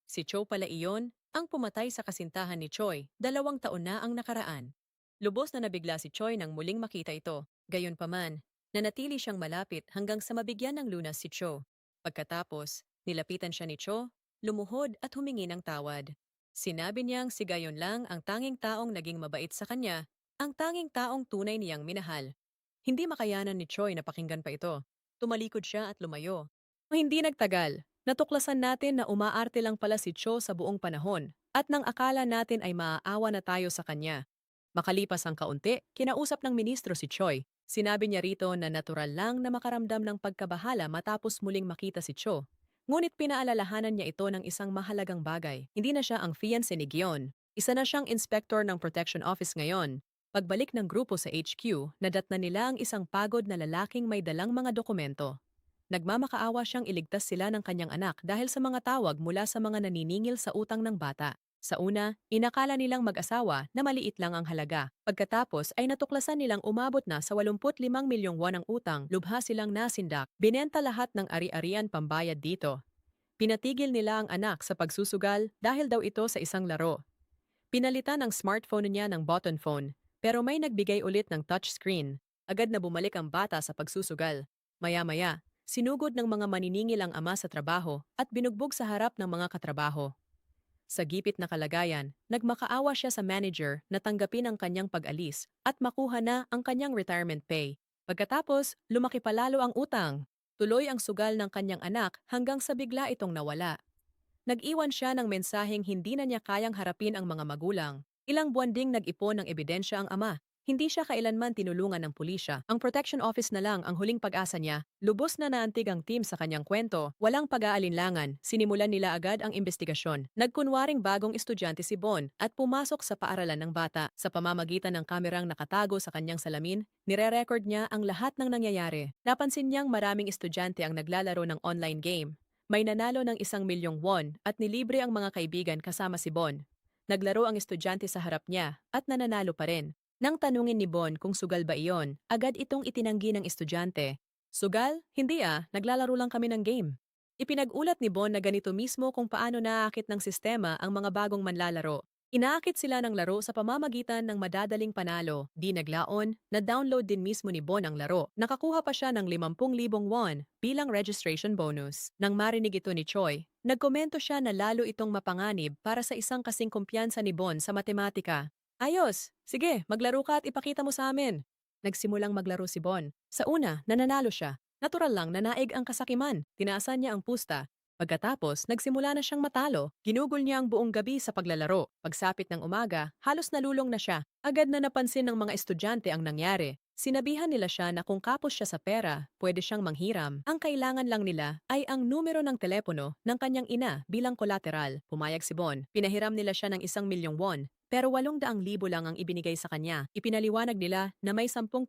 Si Cho pala iyon, ang pumatay sa kasintahan ni Choi, 2 taon na ang nakaraan. Lubos na nabigla si Choi nang muling makita ito. Gayunpaman, nanatili siyang malapit hanggang sa mabigyan ng lunas si Cho. Pagkatapos, nilapitan siya ni Cho, lumuhod at humingi ng tawad. Sinabi niyang si gayon lang ang tanging taong naging mabait sa kanya, ang tanging taong tunay niyang minahal. Hindi makayanan ni Choi na pakinggan pa ito. Tumalikod siya at lumayo. Hindi nagtagal, natuklasan natin na umaarte lang pala si Cho sa buong panahon at nang akala natin ay maaawa na tayo sa kanya. Makalipas ang kaunti, kinausap ng ministro si Choi. Sinabi niya rito na natural lang na makaramdam ng pagkabahala matapos muling makita si Cho. Ngunit pinaalalahanan niya ito ng isang mahalagang bagay. Hindi na siya ang fiancé ni Gion. Isa na siyang inspector ng Protection Office ngayon. Pagbalik ng grupo sa HQ, nadatna nila ang isang pagod na lalaking may dalang mga dokumento. Nagmamakaawa siyang iligtas sila ng kanyang anak dahil sa mga tawag mula sa mga naniningil sa utang ng bata. Sa una, inakala nilang mag-asawa na maliit lang ang halaga. Pagkatapos ay natuklasan nilang umabot na sa 85 milyong won ang utang, lubha silang nasindak. Binenta lahat ng ari-arian pambayad dito. Pinatigil nila ang anak sa pagsusugal dahil daw ito sa isang laro. Pinalitan ang smartphone niya ng button phone, pero may nagbigay ulit ng touchscreen. Agad na bumalik ang bata sa pagsusugal. Maya-maya, sinugod ng mga maniningil ang ama sa trabaho at binugbog sa harap ng mga katrabaho. Sa gipit na kalagayan, nagmakaawa siya sa manager na tanggapin ang kanyang pag-alis at makuha na ang kanyang retirement pay. Pagkatapos, lumaki palalo ang utang. Tuloy ang sugal ng kanyang anak hanggang sa bigla itong nawala. Nag-iwan siya ng mensaheng hindi na niya kayang harapin ang mga magulang. Ilang buwan ding nag-ipon ng ebidensya ang ama. Hindi siya kailanman tinulungan ng pulisya. Ang protection office na lang ang huling pag-asa niya. Lubos na naantig ang team sa kanyang kwento. Walang pag-aalinlangan. Sinimulan nila agad ang investigasyon. Nagkunwaring bagong estudyante si Bon at pumasok sa paaralan ng bata. Sa pamamagitan ng kamerang nakatago sa kanyang salamin, nire-record niya ang lahat ng nangyayari. Napansin niyang maraming estudyante ang naglalaro ng online game. May nanalo ng 1 milyong won at nilibre ang mga kaibigan kasama si Bon. Naglaro ang estudyante sa harap niya at nananalo pa rin. Nang tanungin ni Bon kung sugal ba iyon, agad itong itinanggi ng estudyante. Sugal? Hindi naglalaro lang kami ng game. Ipinag-ulat ni Bon na ganito mismo kung paano naaakit ng sistema ang mga bagong manlalaro. Inaakit sila ng laro sa pamamagitan ng madadaling panalo. Di naglaon, na-download din mismo ni Bon ang laro. Nakakuha pa siya ng 50,000 won bilang registration bonus. Nang marinig ito ni Choi, nagkomento siya na lalo itong mapanganib para sa isang kasing kumpiyansa ni Bon sa matematika. Ayos! Sige, maglaro ka at ipakita mo sa amin. Nagsimulang maglaro si Bon. Sa una, nananalo siya. Natural lang na naig ang kasakiman. Tinaasan niya ang pusta. Pagkatapos, nagsimula na siyang matalo. Ginugol niya ang buong gabi sa paglalaro. Pagsapit ng umaga, halos nalulong na siya. Agad na napansin ng mga estudyante ang nangyari. Sinabihan nila siya na kung kapos siya sa pera, pwede siyang manghiram. Ang kailangan lang nila ay ang numero ng telepono ng kanyang ina bilang kolateral. Pumayag si Bon. Pinahiram nila siya ng 1,000,000 won. Pero 800,000 lang ang ibinigay sa kanya. Ipinaliwanag nila na may 10%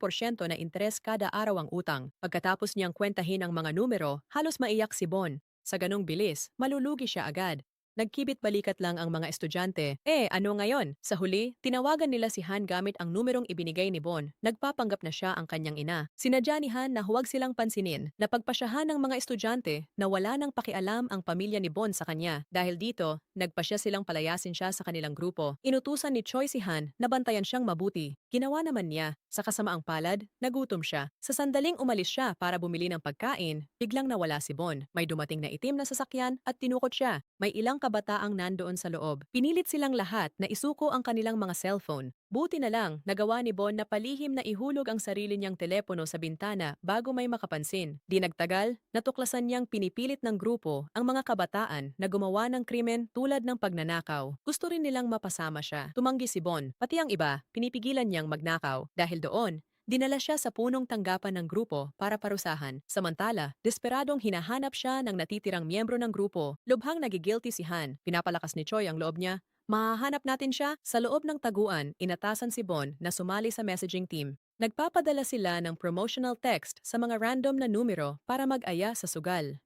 na interes kada araw ang utang. Pagkatapos niyang kwentahin ang mga numero, halos maiyak si Bon. Sa ganong bilis, malulugi siya agad. Nagkibit-balikat lang ang mga estudyante. Ano ngayon? Sa huli, tinawagan nila si Han gamit ang numerong ibinigay ni Bon. Nagpapanggap na siya ang kanyang ina. Sinadya ni Han na huwag silang pansinin. Napagpasyahan ng mga estudyante na wala nang pakialam ang pamilya ni Bon sa kanya. Dahil dito, nagpasya silang palayasin siya sa kanilang grupo. Inutusan ni Choi si Han na bantayan siyang mabuti. Ginawa naman niya. Sa kasamaang palad, nagutom siya. Sa sandaling umalis siya para bumili ng pagkain, biglang nawala si Bon. May dumating na itim na sasakyan at tinukot siya. May ilang kabataang nandoon sa loob. Pinilit silang lahat na isuko ang kanilang mga cellphone. Buti na lang, nagawa ni Bon na palihim na ihulog ang sarili niyang telepono sa bintana bago may makapansin. Di nagtagal, natuklasan niyang pinipilit ng grupo ang mga kabataan na gumawa ng krimen tulad ng pagnanakaw. Gusto rin nilang mapasama siya. Tumanggi si Bon, pati ang iba, pinipigilan niyang magnakaw. Dahil doon, dinala siya sa punong tanggapan ng grupo para parusahan. Samantala, desperadong hinahanap siya ng natitirang miyembro ng grupo. Lubhang nagigilty si Han. Pinapalakas ni Choi ang loob niya. Mahahanap natin siya. Sa loob ng taguan, inatasan si Bon na sumali sa messaging team. Nagpapadala sila ng promotional text sa mga random na numero para mag-aya sa sugal.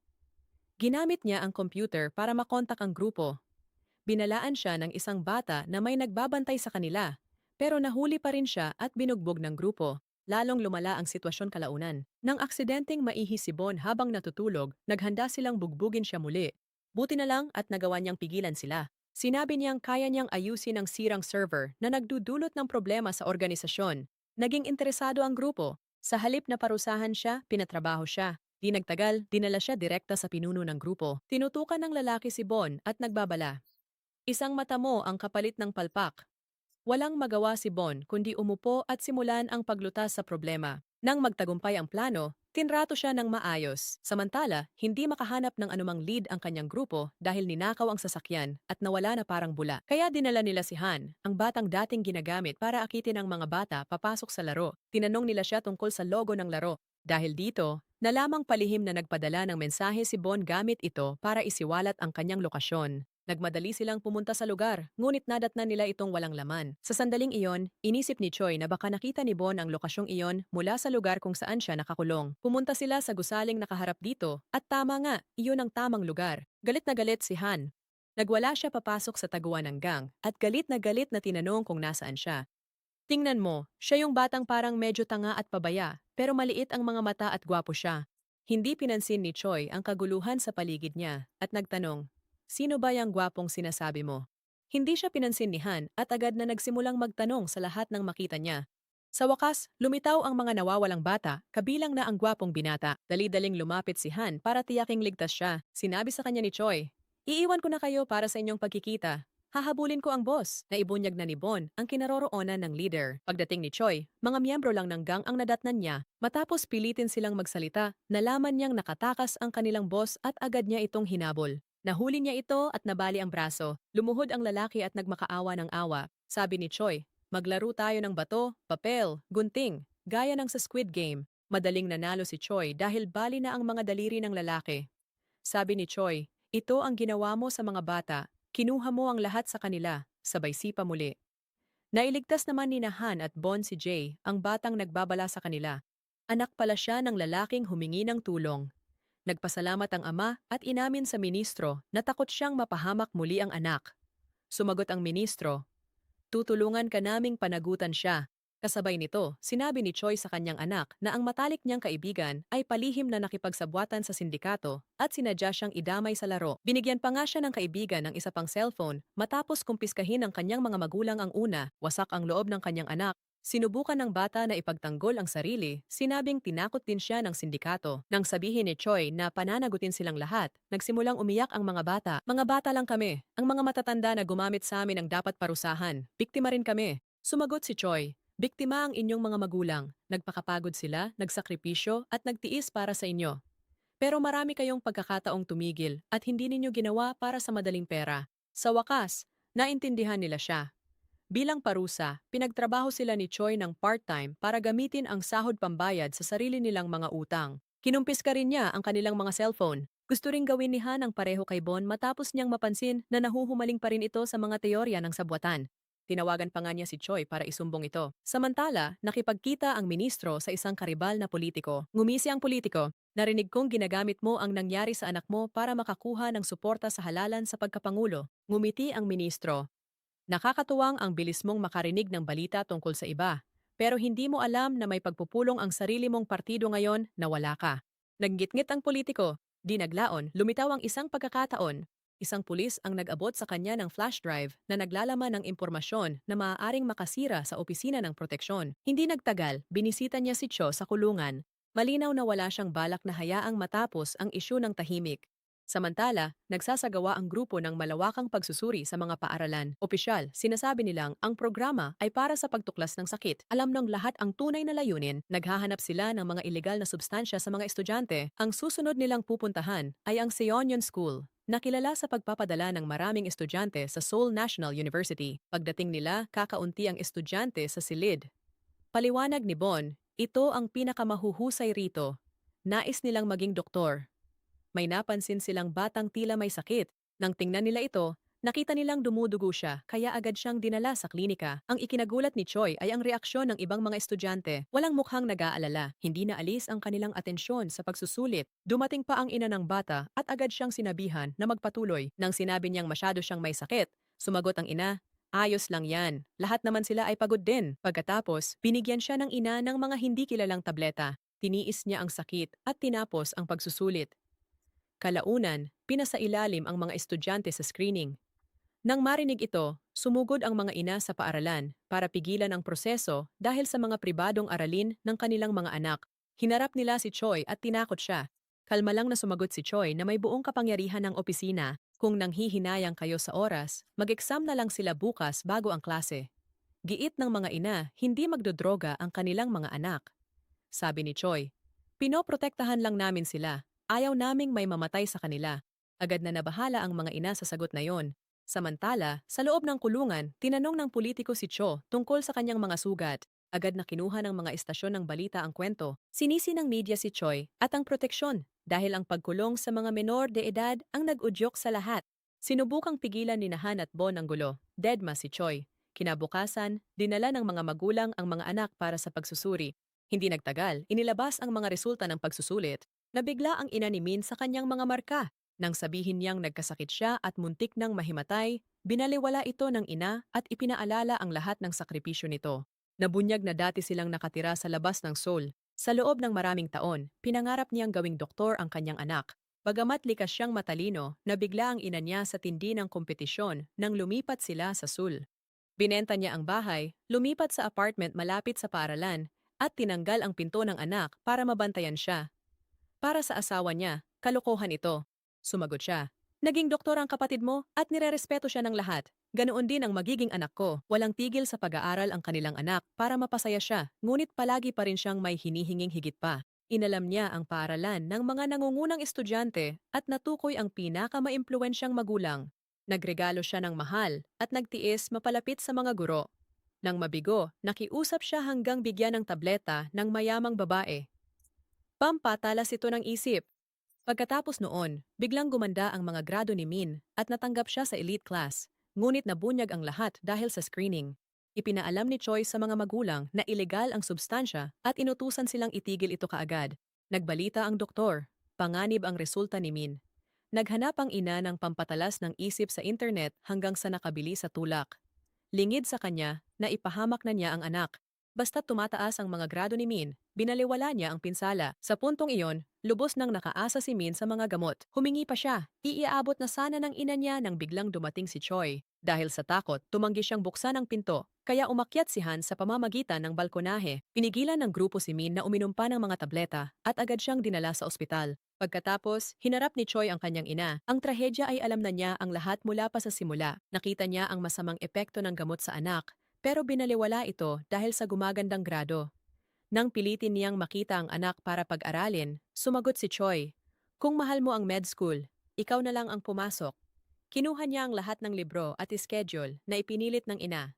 Ginamit niya ang computer para makontak ang grupo. Binalaan siya ng isang bata na may nagbabantay sa kanila. Pero nahuli pa rin siya at binugbog ng grupo. Lalong lumala ang sitwasyon kalaunan. Nang aksidenteng maihi si Bon habang natutulog, naghanda silang bugbugin siya muli. Buti na lang at nagawa niyang pigilan sila. Sinabi niyang kaya niyang ayusin ang sirang server na nagdudulot ng problema sa organisasyon. Naging interesado ang grupo. Sa halip na parusahan siya, pinatrabaho siya. Di nagtagal, dinala siya direkta sa pinuno ng grupo. Tinutukan ng lalaki si Bon at nagbabala. Isang mata mo ang kapalit ng palpak. Walang magawa si Bon kundi umupo at simulan ang paglutas sa problema. Nang magtagumpay ang plano, tinrato siya ng maayos. Samantala, hindi makahanap ng anumang lead ang kanyang grupo dahil ninakaw ang sasakyan at nawala na parang bula. Kaya dinala nila si Han, ang batang dating ginagamit para akitin ang mga bata papasok sa laro. Tinanong nila siya tungkol sa logo ng laro. Dahil dito, nalamang palihim na nagpadala ng mensahe si Bon gamit ito para isiwalat ang kanyang lokasyon. Nagmadali silang pumunta sa lugar, ngunit nadatnan nila itong walang laman. Sa sandaling iyon, inisip ni Choi na baka nakita ni Bon ang lokasyong iyon mula sa lugar kung saan siya nakakulong. Pumunta sila sa gusaling nakaharap dito, at tama nga, iyon ang tamang lugar. Galit na galit si Han. Nagwala siya papasok sa taguan ng gang, at galit na tinanong kung nasaan siya. Tingnan mo, siya yung batang parang medyo tanga at pabaya, pero maliit ang mga mata at gwapo siya. Hindi pinansin ni Choi ang kaguluhan sa paligid niya, at nagtanong, sino ba yung gwapong sinasabi mo? Hindi siya pinansin ni Han at agad na nagsimulang magtanong sa lahat ng makita niya. Sa wakas, lumitaw ang mga nawawalang bata, kabilang na ang gwapong binata. Dali-daling lumapit si Han para tiyaking ligtas siya. Sinabi sa kanya ni Choi, iiwan ko na kayo para sa inyong pagkikita. Hahabulin ko ang boss. Naibunyag na ni Bon ang kinaroroonan ng leader. Pagdating ni Choi, mga miyembro lang ng gang ang nadatnan niya. Matapos pilitin silang magsalita, nalaman niyang nakatakas ang kanilang boss at agad niya itong hinabol. Nahuli niya ito at nabali ang braso. Lumuhod ang lalaki at nagmakaawa ng awa. Sabi ni Choi, maglaro tayo ng bato, papel, gunting, gaya ng sa Squid Game. Madaling nanalo si Choi dahil bali na ang mga daliri ng lalaki. Sabi ni Choi, ito ang ginawa mo sa mga bata. Kinuha mo ang lahat sa kanila. Sabay sipa muli. Nailigtas naman ni Han at Bon si Jay, ang batang nagbabala sa kanila. Anak pala siya ng lalaking humingi ng tulong. Nagpasalamat ang ama at inamin sa ministro na takot siyang mapahamak muli ang anak. Sumagot ang ministro, tutulungan ka naming panagutan siya. Kasabay nito, sinabi ni Choi sa kanyang anak na ang matalik niyang kaibigan ay palihim na nakipagsabwatan sa sindikato at sinadya siyang idamay sa laro. Binigyan pa nga siya ng kaibigan ng isa pang cellphone matapos kumpiskahin ng kanyang mga magulang ang una, wasak ang loob ng kanyang anak. Sinubukan ng bata na ipagtanggol ang sarili, sinabing tinakot din siya ng sindikato. Nang sabihin ni Choi na pananagutin silang lahat, nagsimulang umiyak ang mga bata. Mga bata lang kami, ang mga matatanda na gumamit sa amin ang dapat parusahan. Biktima rin kami. Sumagot si Choi, biktima ang inyong mga magulang. Nagpakapagod sila, nagsakripisyo at nagtiis para sa inyo. Pero marami kayong pagkakataong tumigil at hindi ninyo ginawa para sa madaling pera. Sa wakas, naintindihan nila siya. Bilang parusa, pinagtrabaho sila ni Choi ng part-time para gamitin ang sahod pambayad sa sarili nilang mga utang. Kinumpiska rin niya ang kanilang mga cellphone. Gusto ring gawin ni Han ang pareho kay Bon matapos niyang mapansin na nahuhumaling pa rin ito sa mga teorya ng sabwatan. Tinawagan pa nga niya si Choi para isumbong ito. Samantala, nakipagkita ang ministro sa isang karibal na politiko. Ngumisi ang politiko, narinig kong ginagamit mo ang nangyari sa anak mo para makakuha ng suporta sa halalan sa pagkapangulo. Ngumiti ang ministro. Nakakatuwang ang bilis mong makarinig ng balita tungkol sa iba, pero hindi mo alam na may pagpupulong ang sarili mong partido ngayon na wala ka. Naggitngit ang politiko, di naglaon, lumitaw ang isang pagkakataon. Isang pulis ang nag-abot sa kanya ng flash drive na naglalaman ng impormasyon na maaaring makasira sa opisina ng proteksyon. Hindi nagtagal, binisita niya si Cho sa kulungan. Malinaw na wala siyang balak na hayaang matapos ang isyu ng tahimik. Samantala, nagsasagawa ang grupo ng malawakang pagsusuri sa mga paaralan. Opisyal, sinasabi nilang ang programa ay para sa pagtuklas ng sakit. Alam ng lahat ang tunay na layunin, naghahanap sila ng mga ilegal na substansya sa mga estudyante. Ang susunod nilang pupuntahan ay ang Seonyeon School, na kilala sa pagpapadala ng maraming estudyante sa Seoul National University. Pagdating nila, kakaunti ang estudyante sa silid. Paliwanag ni Bon, ito ang pinakamahuhusay rito. Nais nilang maging doktor. May napansin silang batang tila may sakit. Nang tingnan nila ito, nakita nilang dumudugo siya kaya agad siyang dinala sa klinika. Ang ikinagulat ni Choi ay ang reaksyon ng ibang mga estudyante. Walang mukhang nag-aalala, hindi na alis ang kanilang atensyon sa pagsusulit. Dumating pa ang ina ng bata at agad siyang sinabihan na magpatuloy. Nang sinabi niyang masyado siyang may sakit, sumagot ang ina, ayos lang yan. Lahat naman sila ay pagod din. Pagkatapos, binigyan siya ng ina ng mga hindi kilalang tableta. Tiniis niya ang sakit at tinapos ang pagsusulit. Kalaunan, pinasailalim ang mga estudyante sa screening. Nang marinig ito, sumugod ang mga ina sa paaralan para pigilan ang proseso dahil sa mga pribadong aralin ng kanilang mga anak. Hinarap nila si Choi at tinakot siya. Kalma lang na sumagot si Choi na may buong kapangyarihan ng opisina. Kung nanghihinayang kayo sa oras, mag-exam na lang sila bukas bago ang klase. Giit ng mga ina, hindi magdodroga ang kanilang mga anak. Sabi ni Choi, pinoprotektahan lang namin sila. Ayaw naming may mamatay sa kanila. Agad na nabahala ang mga ina sa sagot na yon. Samantala, sa loob ng kulungan, tinanong ng politiko si Cho tungkol sa kanyang mga sugat. Agad na kinuha ng mga istasyon ng balita ang kwento. Sinisi ng media si Choi at ang proteksyon dahil ang pagkulong sa mga menor de edad ang nag-udyok sa lahat. Sinubukang pigilan ni Han at Bon ang gulo. Deadma si Choi. Kinabukasan, dinala ng mga magulang ang mga anak para sa pagsusuri. Hindi nagtagal, inilabas ang mga resulta ng pagsusulit. Nabigla ang ina ni Min sa kanyang mga marka. Nang sabihin niyang nagkasakit siya at muntik nang mahimatay, binaliwala ito ng ina at ipinaalala ang lahat ng sakripisyo nito. Nabunyag na dati silang nakatira sa labas ng Seoul. Sa loob ng maraming taon, pinangarap niyang gawing doktor ang kanyang anak. Bagamat likas siyang matalino, nabigla ang ina niya sa tindi ng kompetisyon nang lumipat sila sa Seoul. Binenta niya ang bahay, lumipat sa apartment malapit sa paaralan, at tinanggal ang pinto ng anak para mabantayan siya. Para sa asawa niya, kalokohan ito. Sumagot siya. Naging doktor ang kapatid mo at nirerespeto siya ng lahat. Ganoon din ang magiging anak ko. Walang tigil sa pag-aaral ang kanilang anak para mapasaya siya, ngunit palagi pa rin siyang may hinihinging higit pa. Inalam niya ang paaralan ng mga nangungunang estudyante at natukoy ang pinakamaimpluwensyang magulang. Nagregalo siya ng mahal at nagtiis mapalapit sa mga guro. Nang mabigo, nakiusap siya hanggang bigyan ng tableta ng mayamang babae. Pampatalas ito ng isip. Pagkatapos noon, biglang gumanda ang mga grado ni Min at natanggap siya sa elite class, ngunit nabunyag ang lahat dahil sa screening. Ipinaalam ni Choi sa mga magulang na ilegal ang substansya at inutusan silang itigil ito kaagad. Nagbalita ang doktor, panganib ang resulta ni Min. Naghanap ang ina ng pampatalas ng isip sa internet hanggang sa nakabili sa tulak. Lingid sa kanya na ipahamak na niya ang anak. Basta't tumataas ang mga grado ni Min, binaliwala niya ang pinsala. Sa puntong iyon, lubos nang nakaasa si Min sa mga gamot. Humingi pa siya. Iiabot na sana ng ina niya nang biglang dumating si Choi. Dahil sa takot, tumanggi siyang buksan ang pinto, kaya umakyat si Han sa pamamagitan ng balkonahe. Pinigilan ng grupo si Min na uminom pa ng mga tableta at agad siyang dinala sa ospital. Pagkatapos, hinarap ni Choi ang kanyang ina. Ang trahedya ay alam na niya ang lahat mula pa sa simula. Nakita niya ang masamang epekto ng gamot sa anak, pero binaliwala ito dahil sa gumagandang grado. Nang pilitin niyang makita ang anak para pag-aralin, sumagot si Choi, "Kung mahal mo ang med school, ikaw na lang ang pumasok." Kinuha niya ang lahat ng libro at schedule na ipinilit ng ina.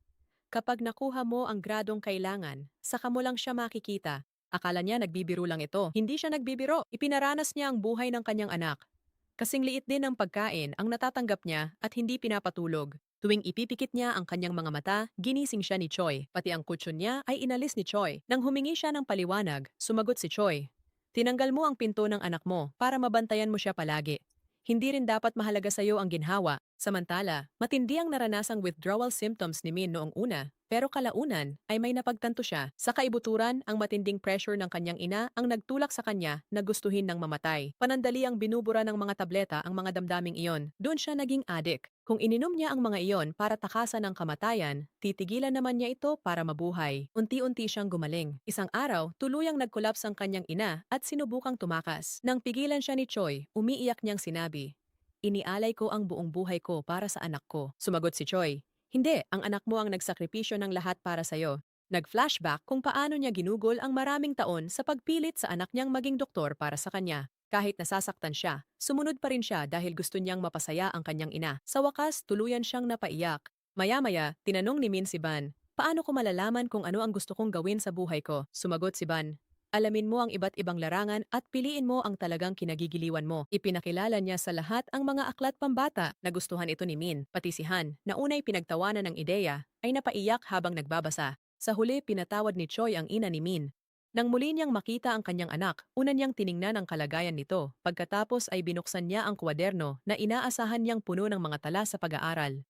"Kapag nakuha mo ang gradong kailangan, saka mo lang siya makikita." Akala niya nagbibiro lang ito. Hindi siya nagbibiro. Ipinaranas niya ang buhay ng kanyang anak. Kasing liit din ang pagkain ang natatanggap niya at hindi pinapatulog. Tuwing ipipikit niya ang kanyang mga mata, ginising siya ni Choi. Pati ang kutsyon niya ay inalis ni Choi. Nang humingi siya ng paliwanag, sumagot si Choi, "Tinanggal mo ang pinto ng anak mo para mabantayan mo siya palagi. Hindi rin dapat mahalaga sa iyo ang ginhawa." Samantala, matindi ang naranasang withdrawal symptoms ni Min noong una, pero kalaunan ay may napagtanto siya. Sa kaibuturan, ang matinding pressure ng kanyang ina ang nagtulak sa kanya na gustuhin ng mamatay. Panandali ang binubura ng mga tableta ang mga damdaming iyon. Doon siya naging addict. Kung ininom niya ang mga iyon para takasan ang kamatayan, titigilan naman niya ito para mabuhay. Unti-unti siyang gumaling. Isang araw, tuluyang nagkolaps ang kanyang ina at sinubukang tumakas. Nang pigilan siya ni Choi, umiiyak niyang sinabi, "Inialay ko ang buong buhay ko para sa anak ko." Sumagot si Choi, "Hindi, ang anak mo ang nagsakripisyo ng lahat para sa'yo." Nag-flashback kung paano niya ginugol ang maraming taon sa pagpilit sa anak niyang maging doktor para sa kanya. Kahit nasasaktan siya, sumunod pa rin siya dahil gusto niyang mapasaya ang kanyang ina. Sa wakas, tuluyan siyang napaiyak. Maya-maya, tinanong ni Min si Ban, "Paano ko malalaman kung ano ang gusto kong gawin sa buhay ko?" Sumagot si Ban, "Alamin mo ang iba't ibang larangan at piliin mo ang talagang kinagigiliwan mo." Ipinakilala niya sa lahat ang mga aklat pambata. Nagustuhan ito ni Min, pati si Han, na unay pinagtawanan ng ideya, ay napaiyak habang nagbabasa. Sa huli, pinatawad ni Choi ang ina ni Min. Nang muli niyang makita ang kanyang anak, una niyang tiningnan ang kalagayan nito. Pagkatapos ay binuksan niya ang kwaderno na inaasahan niyang puno ng mga tala sa pag-aaral.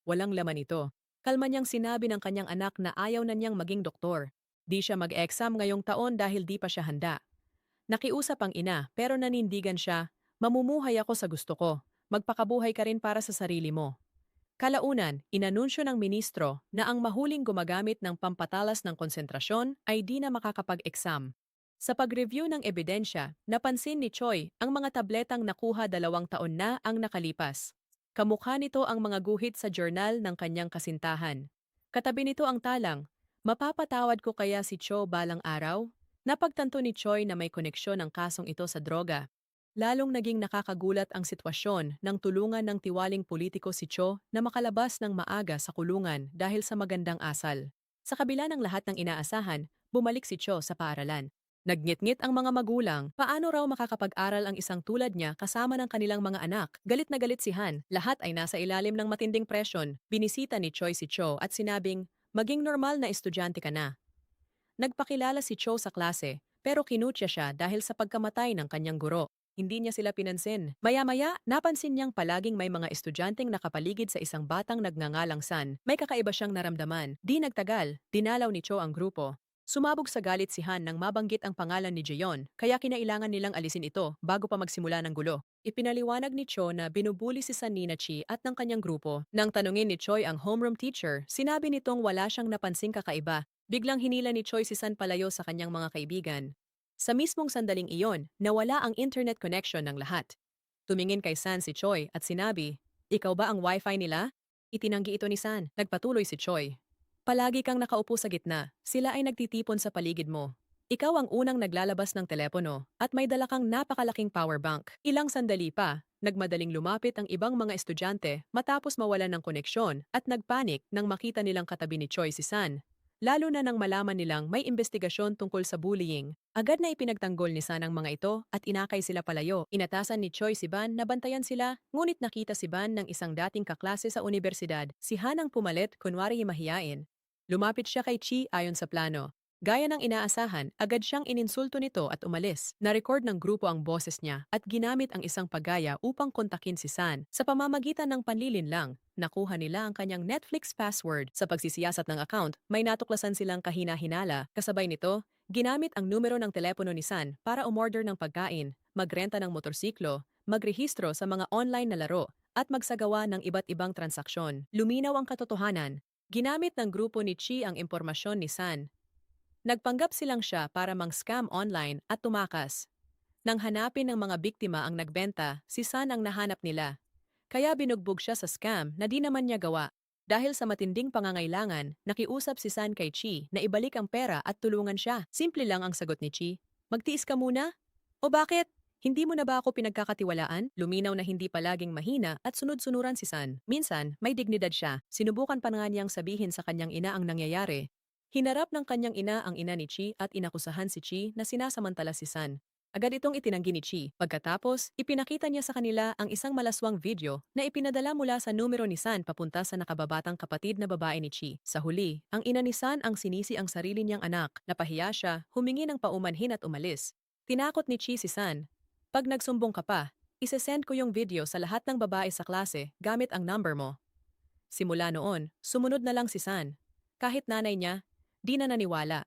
Walang laman ito. Kalma niyang sinabi ng kanyang anak na ayaw na niyang maging doktor. Di siya mag-exam ngayong taon dahil di pa siya handa. Nakiusap ang ina pero nanindigan siya, "Mamumuhay ako sa gusto ko. Magpakabuhay ka rin para sa sarili mo." Kalaunan, inanunsyo ng ministro na ang mahuling gumagamit ng pampatalas ng konsentrasyon ay di na makakapag-exam. Sa pag-review ng ebidensya, napansin ni Choi ang mga tabletang nakuha 2 taon na ang nakalipas. Kamukha nito ang mga guhit sa journal ng kanyang kasintahan. Katabi nito ang talang, "Mapapatawad ko kaya si Cho balang araw?" Napagtanto ni Choi na may koneksyon ang kasong ito sa droga. Lalong naging nakakagulat ang sitwasyon nang tulungan ng tiwaling politiko si Cho na makalabas ng maaga sa kulungan dahil sa magandang asal. Sa kabila ng lahat ng inaasahan, bumalik si Cho sa paaralan. Nagngit-ngit ang mga magulang, paano raw makakapag-aral ang isang tulad niya kasama ng kanilang mga anak. Galit na galit si Han, lahat ay nasa ilalim ng matinding presyon. Binisita ni Choi si Cho at sinabing, "Maging normal na estudyante ka na." Nagpakilala si Cho sa klase, pero kinutya siya dahil sa pagkamatay ng kanyang guro. Hindi niya sila pinansin. Maya-maya, napansin niyang palaging may mga estudyanteng nakapaligid sa isang batang nagngangalang San. May kakaiba siyang naramdaman. Di nagtagal, dinalaw ni Cho ang grupo. Sumabog sa galit si Han nang mabanggit ang pangalan ni Jeon, kaya kinailangan nilang alisin ito bago pa magsimula ng gulo. Ipinaliwanag ni Cho na binubuli si San Nina Chi at ng kanyang grupo. Nang tanungin ni Choi ang homeroom teacher, sinabi nitong wala siyang napansing kakaiba. Biglang hinila ni Choi si San palayo sa kanyang mga kaibigan. Sa mismong sandaling iyon, nawala ang internet connection ng lahat. Tumingin kay San si Choi at sinabi, "Ikaw ba ang wifi nila?" Itinanggi ito ni San. Nagpatuloy si Choi, "Palagi kang nakaupo sa gitna, sila ay nagtitipon sa paligid mo. Ikaw ang unang naglalabas ng telepono at may dala kang napakalaking power bank." Ilang sandali pa, nagmadaling lumapit ang ibang mga estudyante matapos mawalan ng koneksyon at nagpanik nang makita nilang katabi ni Choi si San. Lalo na nang malaman nilang may investigasyon tungkol sa bullying. Agad na ipinagtanggol ni San ang mga ito at inakay sila palayo. Inatasan ni Choi si Ban na bantayan sila, ngunit nakita si Ban ng isang dating kaklase sa universidad. Si Han ang pumalit, kunwari mahiyain. Lumapit siya kay Chi ayon sa plano. Gaya ng inaasahan, agad siyang ininsulto nito at umalis. Na-record ng grupo ang boses niya at ginamit ang isang paggaya upang kontakin si San. Sa pamamagitan ng panlilinlang, nakuha nila ang kanyang Netflix password. Sa pagsisiyasat ng account, may natuklasan silang kahina-hinala. Kasabay nito, ginamit ang numero ng telepono ni San para umorder ng pagkain, magrenta ng motorsiklo, magrehistro sa mga online na laro, at magsagawa ng iba't ibang transaksyon. Luminaw ang katotohanan. Ginamit ng grupo ni Chi ang impormasyon ni San. Nagpanggap silang siya para mang-scam online at tumakas. Nang hanapin ng mga biktima ang nagbenta, si San ang nahanap nila. Kaya binugbog siya sa scam na di naman niya gawa. Dahil sa matinding pangangailangan, nakiusap si San kay Chi na ibalik ang pera at tulungan siya. Simple lang ang sagot ni Chi. Magtiis ka muna? O bakit? Hindi mo na ba ako pinagkakatiwalaan? Luminaw na hindi palaging mahina at sunod-sunuran si San. Minsan, may dignidad siya. Sinubukan pa nga niyang sabihin sa kanyang ina ang nangyayari. Hinarap ng kanyang ina ang ina ni Chi at inakusahan si Chi na sinasamantala si San. Agad itong itinanggi ni Chi. Pagkatapos, ipinakita niya sa kanila ang isang malaswang video na ipinadala mula sa numero ni San papunta sa nakababatang kapatid na babae ni Chi. Sa huli, ang ina ni San ang sinisi ang sarili niyang anak. Napahiya siya, humingi ng paumanhin at umalis. Tinakot ni Chi si San. Pag nagsumbong ka pa, isesend ko yung video sa lahat ng babae sa klase gamit ang number mo. Simula noon, sumunod na lang si San. Kahit nanay niya, di na naniwala.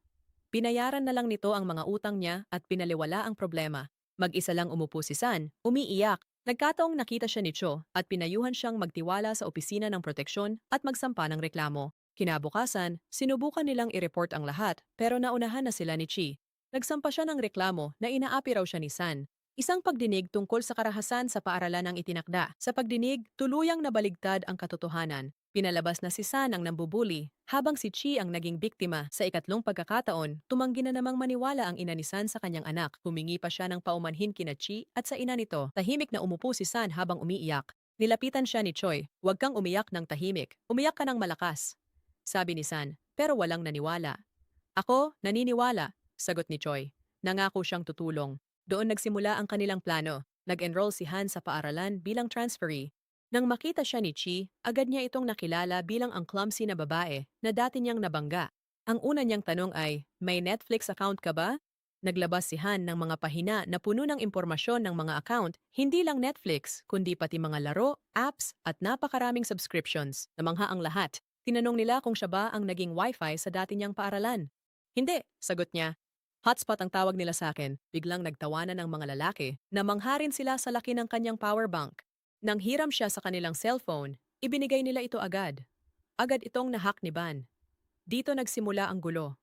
Binayaran na lang nito ang mga utang niya at pinaliwala ang problema. Mag-isa lang umupo si San, umiiyak. Nagkataong nakita siya ni Cho at pinayuhan siyang magtiwala sa opisina ng proteksyon at magsampa ng reklamo. Kinabukasan, sinubukan nilang i-report ang lahat pero naunahan na sila ni Chi. Nagsampa siya ng reklamo na inaapi raw siya ni San. Isang pagdinig tungkol sa karahasan sa paaralan ang itinakda. Sa pagdinig, tuluyang nabaligtad ang katotohanan. Pinalabas na si San ang nambubuli, habang si Chi ang naging biktima. Sa ikatlong pagkakataon, tumanggi na namang maniwala ang ina ni San sa kanyang anak. Humingi pa siya ng paumanhin kina Chi at sa ina nito. Tahimik na umupo si San habang umiiyak. Nilapitan siya ni Choi, "Huwag kang umiyak ng tahimik, umiyak ka ng malakas," sabi ni San, pero walang naniwala. "Ako, naniniwala," sagot ni Choi. Nangako siyang tutulong. Doon nagsimula ang kanilang plano. Nag-enroll si Han sa paaralan bilang transferee. Nang makita siya ni Chi, agad niya itong nakilala bilang ang clumsy na babae na dati niyang nabangga. Ang una niyang tanong ay, "May Netflix account ka ba?" Naglabas si Han ng mga pahina na puno ng impormasyon ng mga account, hindi lang Netflix, kundi pati mga laro, apps, at napakaraming subscriptions. Namangha ang lahat. Tinanong nila kung siya ba ang naging wifi sa dati niyang paaralan. "Hindi," sagot niya. "Hotspot ang tawag nila sa akin." Biglang nagtawanan ng mga lalaki. Namangha rin sila sa laki ng kanyang power bank. Nang hiram siya sa kanilang cellphone, ibinigay nila ito agad. Agad itong nahack ni Ban. Dito nagsimula ang gulo.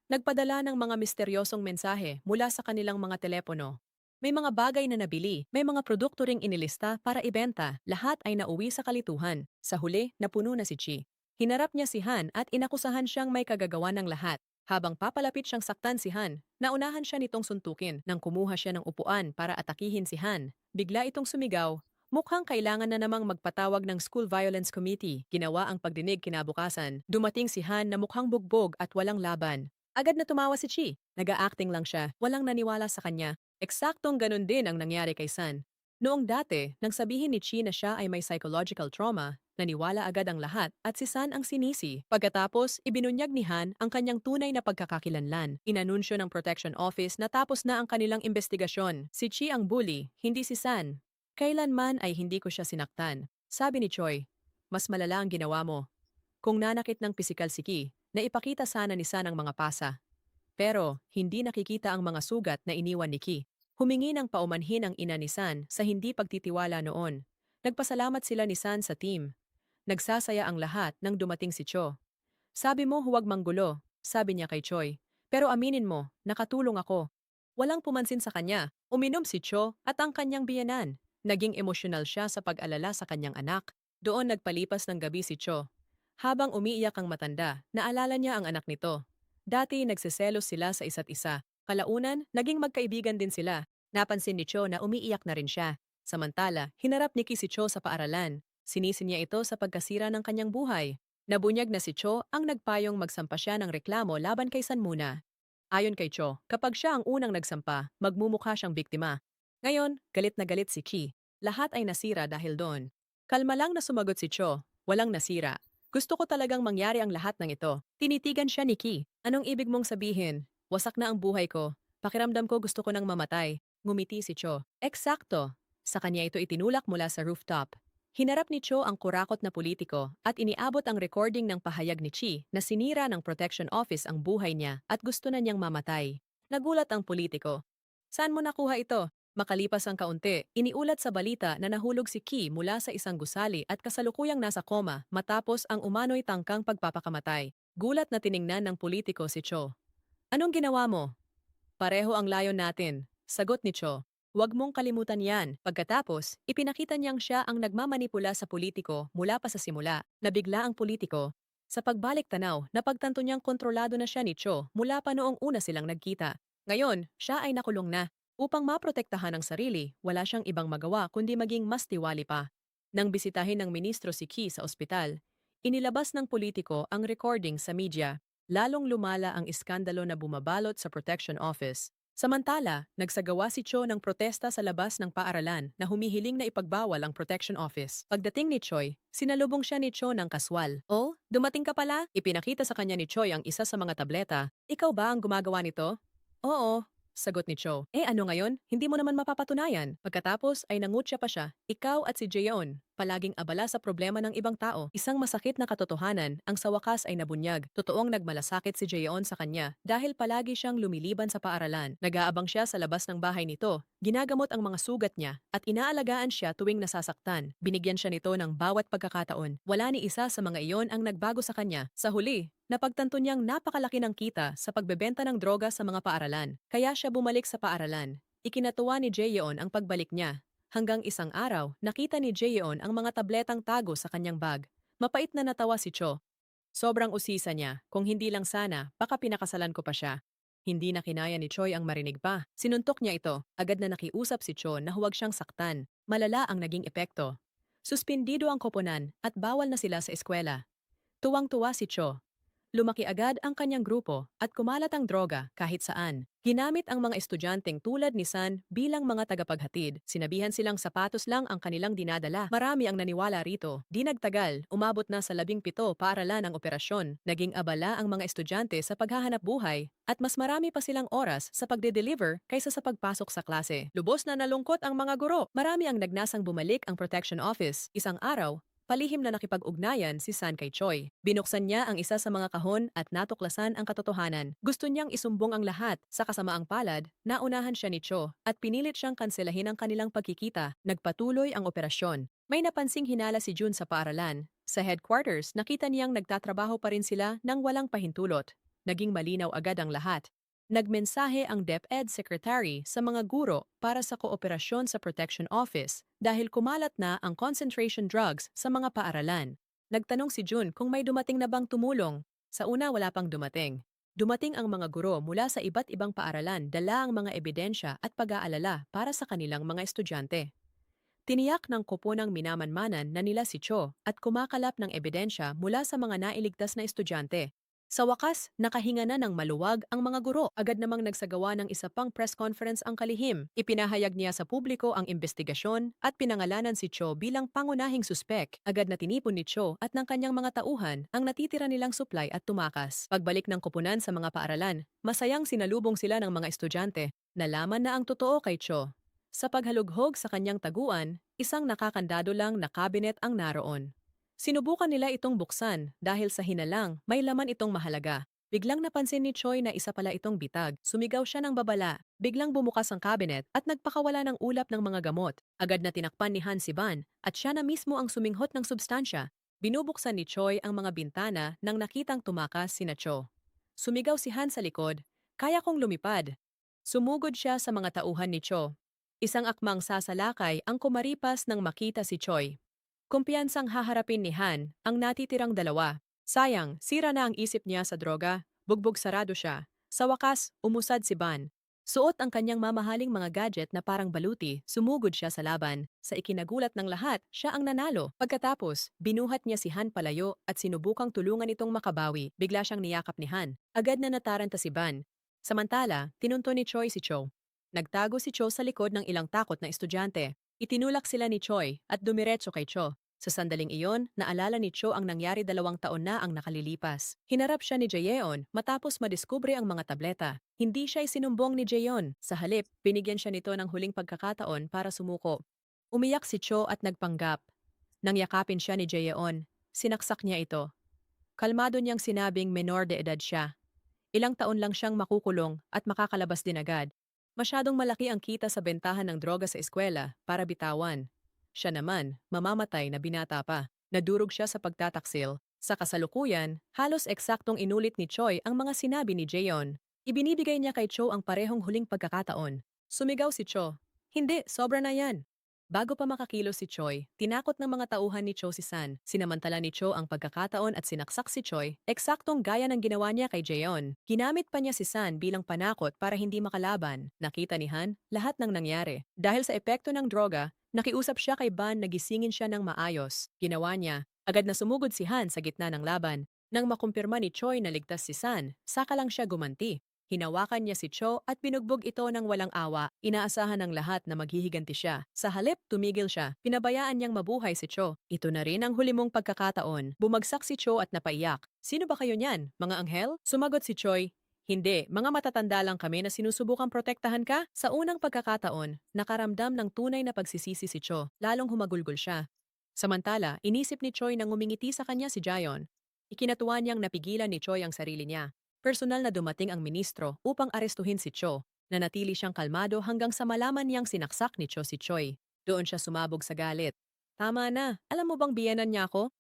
Nagpadala ng mga misteryosong mensahe mula sa kanilang mga telepono. May mga bagay na nabili, may mga produkto ring inilista para ibenta, lahat ay nauwi sa kalituhan. Sa huli, napuno na si Chi. Hinarap niya si Han at inakusahan siyang may kagagawan ng lahat. Habang papalapit siyang saktan si Han, naunahan siya nitong suntukin. Nang kumuha siya ng upuan para atakihin si Han, bigla itong sumigaw. Mukhang kailangan na namang magpatawag ng School Violence Committee. Ginawa ang pagdinig kinabukasan. Dumating si Han na mukhang bugbog at walang laban. Agad na tumawa si Chi. Nag-a-acting lang siya. Walang naniwala sa kanya. Eksaktong ganun din ang nangyari kay San. Noong dati, nang sabihin ni Chi na siya ay may psychological trauma, naniwala agad ang lahat at si San ang sinisi. Pagkatapos, ibinunyag ni Han ang kanyang tunay na pagkakakilanlan. Inanunsyo ng Protection Office na tapos na ang kanilang investigasyon. Si Chi ang bully, hindi si San. "Kailanman ay hindi ko siya sinaktan," sabi ni Choi. "Mas malala ang ginawa mo. Kung nanakit ng pisikal si Ki, naipakita sana ni San ang mga pasa. Pero, hindi nakikita ang mga sugat na iniwan ni Ki." Humingi ng paumanhin ang ina ni San sa hindi pagtitiwala noon. Nagpasalamat sila ni San sa team. Nagsasaya ang lahat nang dumating si Cho. "Sabi mo huwag manggulo," sabi niya kay Choi. "Pero aminin mo, nakatulong ako." Walang pumansin sa kanya. Uminom si Cho at ang kanyang biyenan. Naging emosyonal siya sa pag-alala sa kanyang anak. Doon nagpalipas ng gabi si Cho. Habang umiiyak ang matanda, naalala niya ang anak nito. Dati nagseselos sila sa isa't isa. Kalaunan, naging magkaibigan din sila. Napansin ni Cho na umiiyak na rin siya. Samantala, hinarap ni Ki si Cho sa paaralan. Sinisi niya ito sa pagkasira ng kanyang buhay. Nabunyag na si Cho ang nagpayong magsampa siya ng reklamo laban kay San muna. Ayon kay Cho, kapag siya ang unang nagsampa, magmumukha siyang biktima. Ngayon, galit na galit si Ki. Lahat ay nasira dahil doon. Kalma lang na sumagot si Cho, walang nasira. Gusto ko talagang mangyari ang lahat ng ito. Tinitigan siya ni Ki. Anong ibig mong sabihin? Wasak na ang buhay ko. Pakiramdam ko gusto ko nang mamatay. Ngumiti si Cho. Eksakto. Sa kanya ito itinulak mula sa rooftop. Hinarap ni Cho ang kurakot na politiko at iniabot ang recording ng pahayag ni Chi na sinira ng Protection Office ang buhay niya at gusto na niyang mamatay. Nagulat ang politiko. Saan mo nakuha ito? Makalipas ang kaunti, iniulat sa balita na nahulog si Ki mula sa isang gusali at kasalukuyang nasa koma matapos ang umano'y tangkang pagpapakamatay. Gulat na tiningnan ng politiko si Cho. Anong ginawa mo? Pareho ang layon natin. Sagot ni Cho. Huwag mong kalimutan yan. Pagkatapos, ipinakita niyang siya ang nagmamanipula sa politiko mula pa sa simula. Nabigla ang politiko. Sa pagbalik tanaw, napagtanto niyang kontrolado na siya ni Cho mula pa noong una silang nagkita. Ngayon, siya ay nakulong na. Upang maprotektahan ang sarili, wala siyang ibang magawa kundi maging mas tiwali pa. Nang bisitahin ng ministro si Ki sa ospital, inilabas ng politiko ang recording sa media. Lalong lumala ang iskandalo na bumabalot sa Protection Office. Samantala, nagsagawa si Cho ng protesta sa labas ng paaralan na humihiling na ipagbawal ang Protection Office. Pagdating ni Choi, sinalubong siya ni Cho ng kaswal. "Oh, dumating ka pala?" Ipinakita sa kanya ni Choi ang isa sa mga tableta. "Ikaw ba ang gumagawa nito?" "Oo," sagot ni Cho. "Eh ano ngayon? Hindi mo naman mapapatunayan." Pagkatapos ay nangutya pa siya. "Ikaw at si Jeon, palaging abala sa problema ng ibang tao." Isang masakit na katotohanan ang sa wakas ay nabunyag. Totoong nagmalasakit si Jeon sa kanya dahil palagi siyang lumiliban sa paaralan. Nag-aabang siya sa labas ng bahay nito, ginagamot ang mga sugat niya at inaalagaan siya tuwing nasasaktan. Binigyan siya nito ng bawat pagkakataon. Wala ni isa sa mga iyon ang nagbago sa kanya. Sa huli, napagtanto niyang napakalaki ng kita sa pagbebenta ng droga sa mga paaralan. Kaya siya bumalik sa paaralan. Ikinatuwa ni Jeon ang pagbalik niya. Hanggang isang araw, nakita ni Jeon ang mga tabletang tago sa kanyang bag. Mapait na natawa si Cho. Sobrang usisa niya. Kung hindi lang sana, baka pinakasalan ko pa siya. Hindi na kinaya ni Choi ang marinig pa. Sinuntok niya ito. Agad na nakiusap si Cho na huwag siyang saktan. Malala ang naging epekto. Suspindido ang koponan at bawal na sila sa eskwela. Tuwang-tuwa si Cho. Lumaki agad ang kanyang grupo at kumalat ang droga kahit saan. Ginamit ang mga estudyanteng tulad ni San bilang mga tagapaghatid. Sinabihan silang sapatos lang ang kanilang dinadala. Marami ang naniwala rito. Di nagtagal, umabot na sa 17 paaralan ang operasyon. Naging abala ang mga estudyante sa paghahanap buhay at mas marami pa silang oras sa pagde-deliver kaysa sa pagpasok sa klase. Lubos na nalungkot ang mga guro. Marami ang nagnasang bumalik ang Protection Office. Isang araw, palihim na nakipag-ugnayan si San kay Choi. Binuksan niya ang isa sa mga kahon at natuklasan ang katotohanan. Gusto niyang isumbong ang lahat. Sa kasamaang palad, naunahan siya ni Cho at pinilit siyang kanselahin ang kanilang pagkikita. Nagpatuloy ang operasyon. May napansing hinala si Jun sa paaralan. Sa headquarters, nakita niyang nagtatrabaho pa rin sila nang walang pahintulot. Naging malinaw agad ang lahat. Nagmensahe ang DepEd Secretary sa mga guro para sa kooperasyon sa Protection Office dahil kumalat na ang concentration drugs sa mga paaralan. Nagtanong si Jun kung may dumating na bang tumulong. Sa una wala pang dumating. Dumating ang mga guro mula sa iba't ibang paaralan dala ang mga ebidensya at pag-aalala para sa kanilang mga estudyante. Tiniyak ng koponang minamanmanan na nila si Cho at kumakalap ng ebidensya mula sa mga nailigtas na estudyante. Sa wakas, nakahinga na ng maluwag ang mga guro. Agad namang nagsagawa ng isa pang press conference ang kalihim. Ipinahayag niya sa publiko ang investigasyon at pinangalanan si Cho bilang pangunahing suspek. Agad na tinipon ni Cho at ng kanyang mga tauhan ang natitira nilang supply at tumakas. Pagbalik ng koponan sa mga paaralan, masayang sinalubong sila ng mga estudyante. Nalaman na ang totoo kay Cho. Sa paghalughog sa kanyang taguan, isang nakakandado lang na kabinet ang naroon. Sinubukan nila itong buksan dahil sa hinalang may laman itong mahalaga. Biglang napansin ni Choi na isa pala itong bitag. Sumigaw siya ng babala. Biglang bumukas ang cabinet at nagpakawala ng ulap ng mga gamot. Agad na tinakpan ni Han si Ban at siya na mismo ang suminghot ng substansya. Binubuksan ni Choi ang mga bintana nang nakitang tumakas sina Cho. Sumigaw si Han sa likod, "Kaya kong lumipad." Sumugod siya sa mga tauhan ni Cho. Isang akmang sasalakay ang kumaripas nang makita si Choi. Kumpiyansang haharapin ni Han ang natitirang dalawa. Sayang, sira na ang isip niya sa droga, bugbog sarado siya. Sa wakas, umusad si Ban. Suot ang kanyang mamahaling mga gadget na parang baluti, sumugod siya sa laban. Sa ikinagulat ng lahat, siya ang nanalo. Pagkatapos, binuhat niya si Han palayo at sinubukang tulungan itong makabawi. Bigla siyang niyakap ni Han. Agad na nataranta si Ban. Samantala, tinunto ni Choi si Cho. Nagtago si Cho sa likod ng ilang takot na estudyante. Itinulak sila ni Choi at dumiretso kay Cho. Sa sandaling iyon, naalala ni Cho ang nangyari 2 taon na ang nakalilipas. Hinarap siya ni Jaeon matapos madiskubre ang mga tableta. Hindi siya isinumbong ni Jaeon. Sa halip, binigyan siya nito ng huling pagkakataon para sumuko. Umiyak si Cho at nagpanggap. Nang yakapin siya ni Jaeon, sinaksak niya ito. Kalmado niyang sinabing menor de edad siya. Ilang taon lang siyang makukulong at makakalabas din agad. Masyadong malaki ang kita sa bentahan ng droga sa eskwela para bitawan. Siya naman, mamamatay na binata pa. Nadurog siya sa pagtataksil. Sa kasalukuyan, halos eksaktong inulit ni Choi ang mga sinabi ni Jaeon. Ibinibigay niya kay Cho ang parehong huling pagkakataon. Sumigaw si Cho. Hindi, sobra na yan. Bago pa makakilos si Choi, tinakot ng mga tauhan ni Cho si San. Sinamantala ni Cho ang pagkakataon at sinaksak si Choi, eksaktong gaya ng ginawa niya kay Jaeon. Ginamit pa niya si San bilang panakot para hindi makalaban. Nakita ni Han lahat ng nangyari. Dahil sa epekto ng droga, nakiusap siya kay Ban na gisingin siya ng maayos. Ginawa niya, agad na sumugod si Han sa gitna ng laban. Nang makumpirma ni Choi na ligtas si San, saka lang siya gumanti. Hinawakan niya si Cho at binugbog ito ng walang awa. Inaasahan ng lahat na maghihiganti siya. Sa halip, tumigil siya. Pinabayaan niyang mabuhay si Cho. Ito na rin ang huli mong pagkakataon. Bumagsak si Cho at napaiyak. Sino ba kayo niyan? Mga anghel? Sumagot si Choi. Hindi, mga matatanda lang kami na sinusubukang protektahan ka. Sa unang pagkakataon, nakaramdam ng tunay na pagsisisi si Cho. Lalong humagulgol siya. Samantala, inisip ni Choi na ngumingiti sa kanya si Jaeon. Ikinatuwa niyang napigilan ni Choi ang sarili niya. Personal na dumating ang ministro upang arestuhin si Cho. Nanatili siyang kalmado hanggang sa malaman niyang sinaksak ni Cho si Choi. Doon siya sumabog sa galit. Tama na, alam mo bang biyenan niya ako?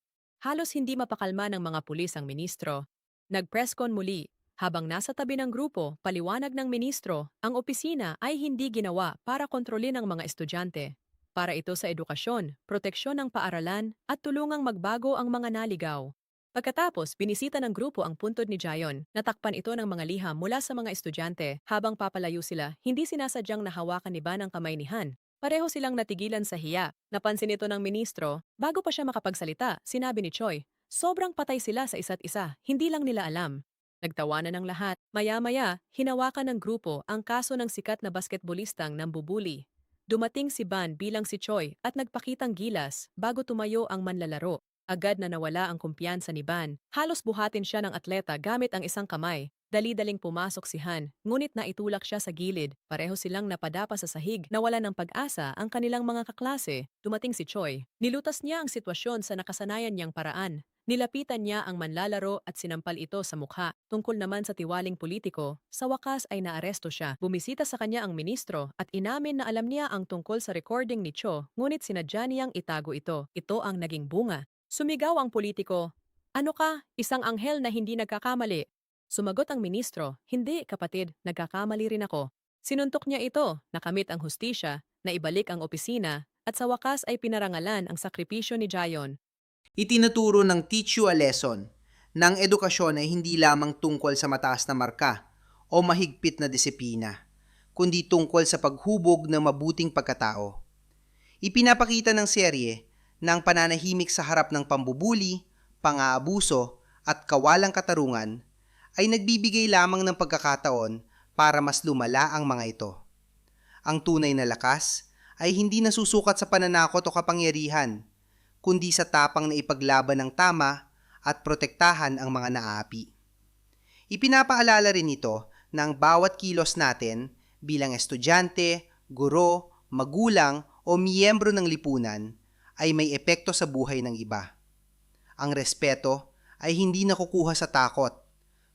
Halos hindi mapakalma ng mga pulis ang ministro. Nag-presscon muli. Habang nasa tabi ng grupo, paliwanag ng ministro, ang opisina ay hindi ginawa para kontrolin ang mga estudyante. Para ito sa edukasyon, proteksyon ng paaralan at tulungang magbago ang mga naligaw. Pagkatapos, binisita ng grupo ang puntod ni Jaeon. Natakpan ito ng mga liham mula sa mga estudyante. Habang papalayo sila, hindi sinasadyang nahawakan ni Ban ang kamay ni Han. Pareho silang natigilan sa hiya. Napansin ito ng ministro. Bago pa siya makapagsalita, sinabi ni Choi, sobrang patay sila sa isa't isa, hindi lang nila alam. Nagtawanan ng lahat. Maya-maya, hinawakan ng grupo ang kaso ng sikat na basketbolistang nambubuli. Dumating si Ban bilang si Choi at nagpakitang gilas bago tumayo ang manlalaro. Agad na nawala ang kumpiyansa ni Ban. Halos buhatin siya ng atleta gamit ang isang kamay. Dali-daling pumasok si Han, ngunit naitulak siya sa gilid. Pareho silang napadapa sa sahig. Nawala ng pag-asa ang kanilang mga kaklase. Dumating si Choi. Nilutas niya ang sitwasyon sa nakasanayan niyang paraan. Nilapitan niya ang manlalaro at sinampal ito sa mukha. Tungkol naman sa tiwaling politiko, sa wakas ay naaresto siya. Bumisita sa kanya ang ministro at inamin na alam niya ang tungkol sa recording ni Cho, ngunit sinadya niyang itago ito. Ito ang naging bunga. Sumigaw ang politiko, ano ka, isang anghel na hindi nagkakamali? Sumagot ang ministro, hindi kapatid, nagkakamali rin ako. Sinuntok niya ito, nakamit ang hustisya, na ibalik ang opisina, at sa wakas ay pinarangalan ang sakripisyo ni Jaeon. Itinuturo ng Teach You a Lesson na ang edukasyon ay hindi lamang tungkol sa mataas na marka o mahigpit na disiplina, kundi tungkol sa paghubog ng mabuting pagkatao. Ipinapakita ng serye na ang pananahimik sa harap ng pambubuli, pang-aabuso at kawalang katarungan ay nagbibigay lamang ng pagkakataon para mas lumala ang mga ito. Ang tunay na lakas ay hindi nasusukat sa pananakot o kapangyarihan, kundi sa tapang na ipaglaban ng tama at protektahan ang mga naapi. Ipinapaalala rin ito na ang bawat kilos natin bilang estudyante, guro, magulang o miyembro ng lipunan ay may epekto sa buhay ng iba. Ang respeto ay hindi nakukuha sa takot,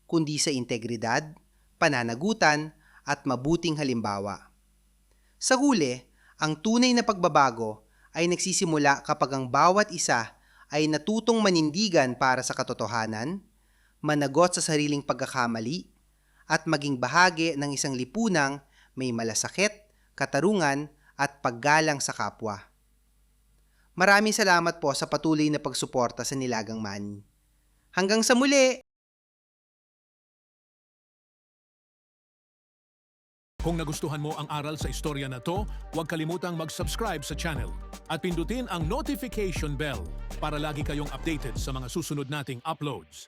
kundi sa integridad, pananagutan at mabuting halimbawa. Sa huli, ang tunay na pagbabago ay nagsisimula kapag ang bawat isa ay natutong manindigan para sa katotohanan, managot sa sariling pagkakamali, at maging bahagi ng isang lipunang may malasakit, katarungan at paggalang sa kapwa. Maraming salamat po sa patuloy na pagsuporta sa Nilagang Manny. Hanggang sa muli! Kung nagustuhan mo ang aral sa istorya na to, huwag kalimutang mag-subscribe sa channel at pindutin ang notification bell para lagi kayong updated sa mga susunod nating uploads.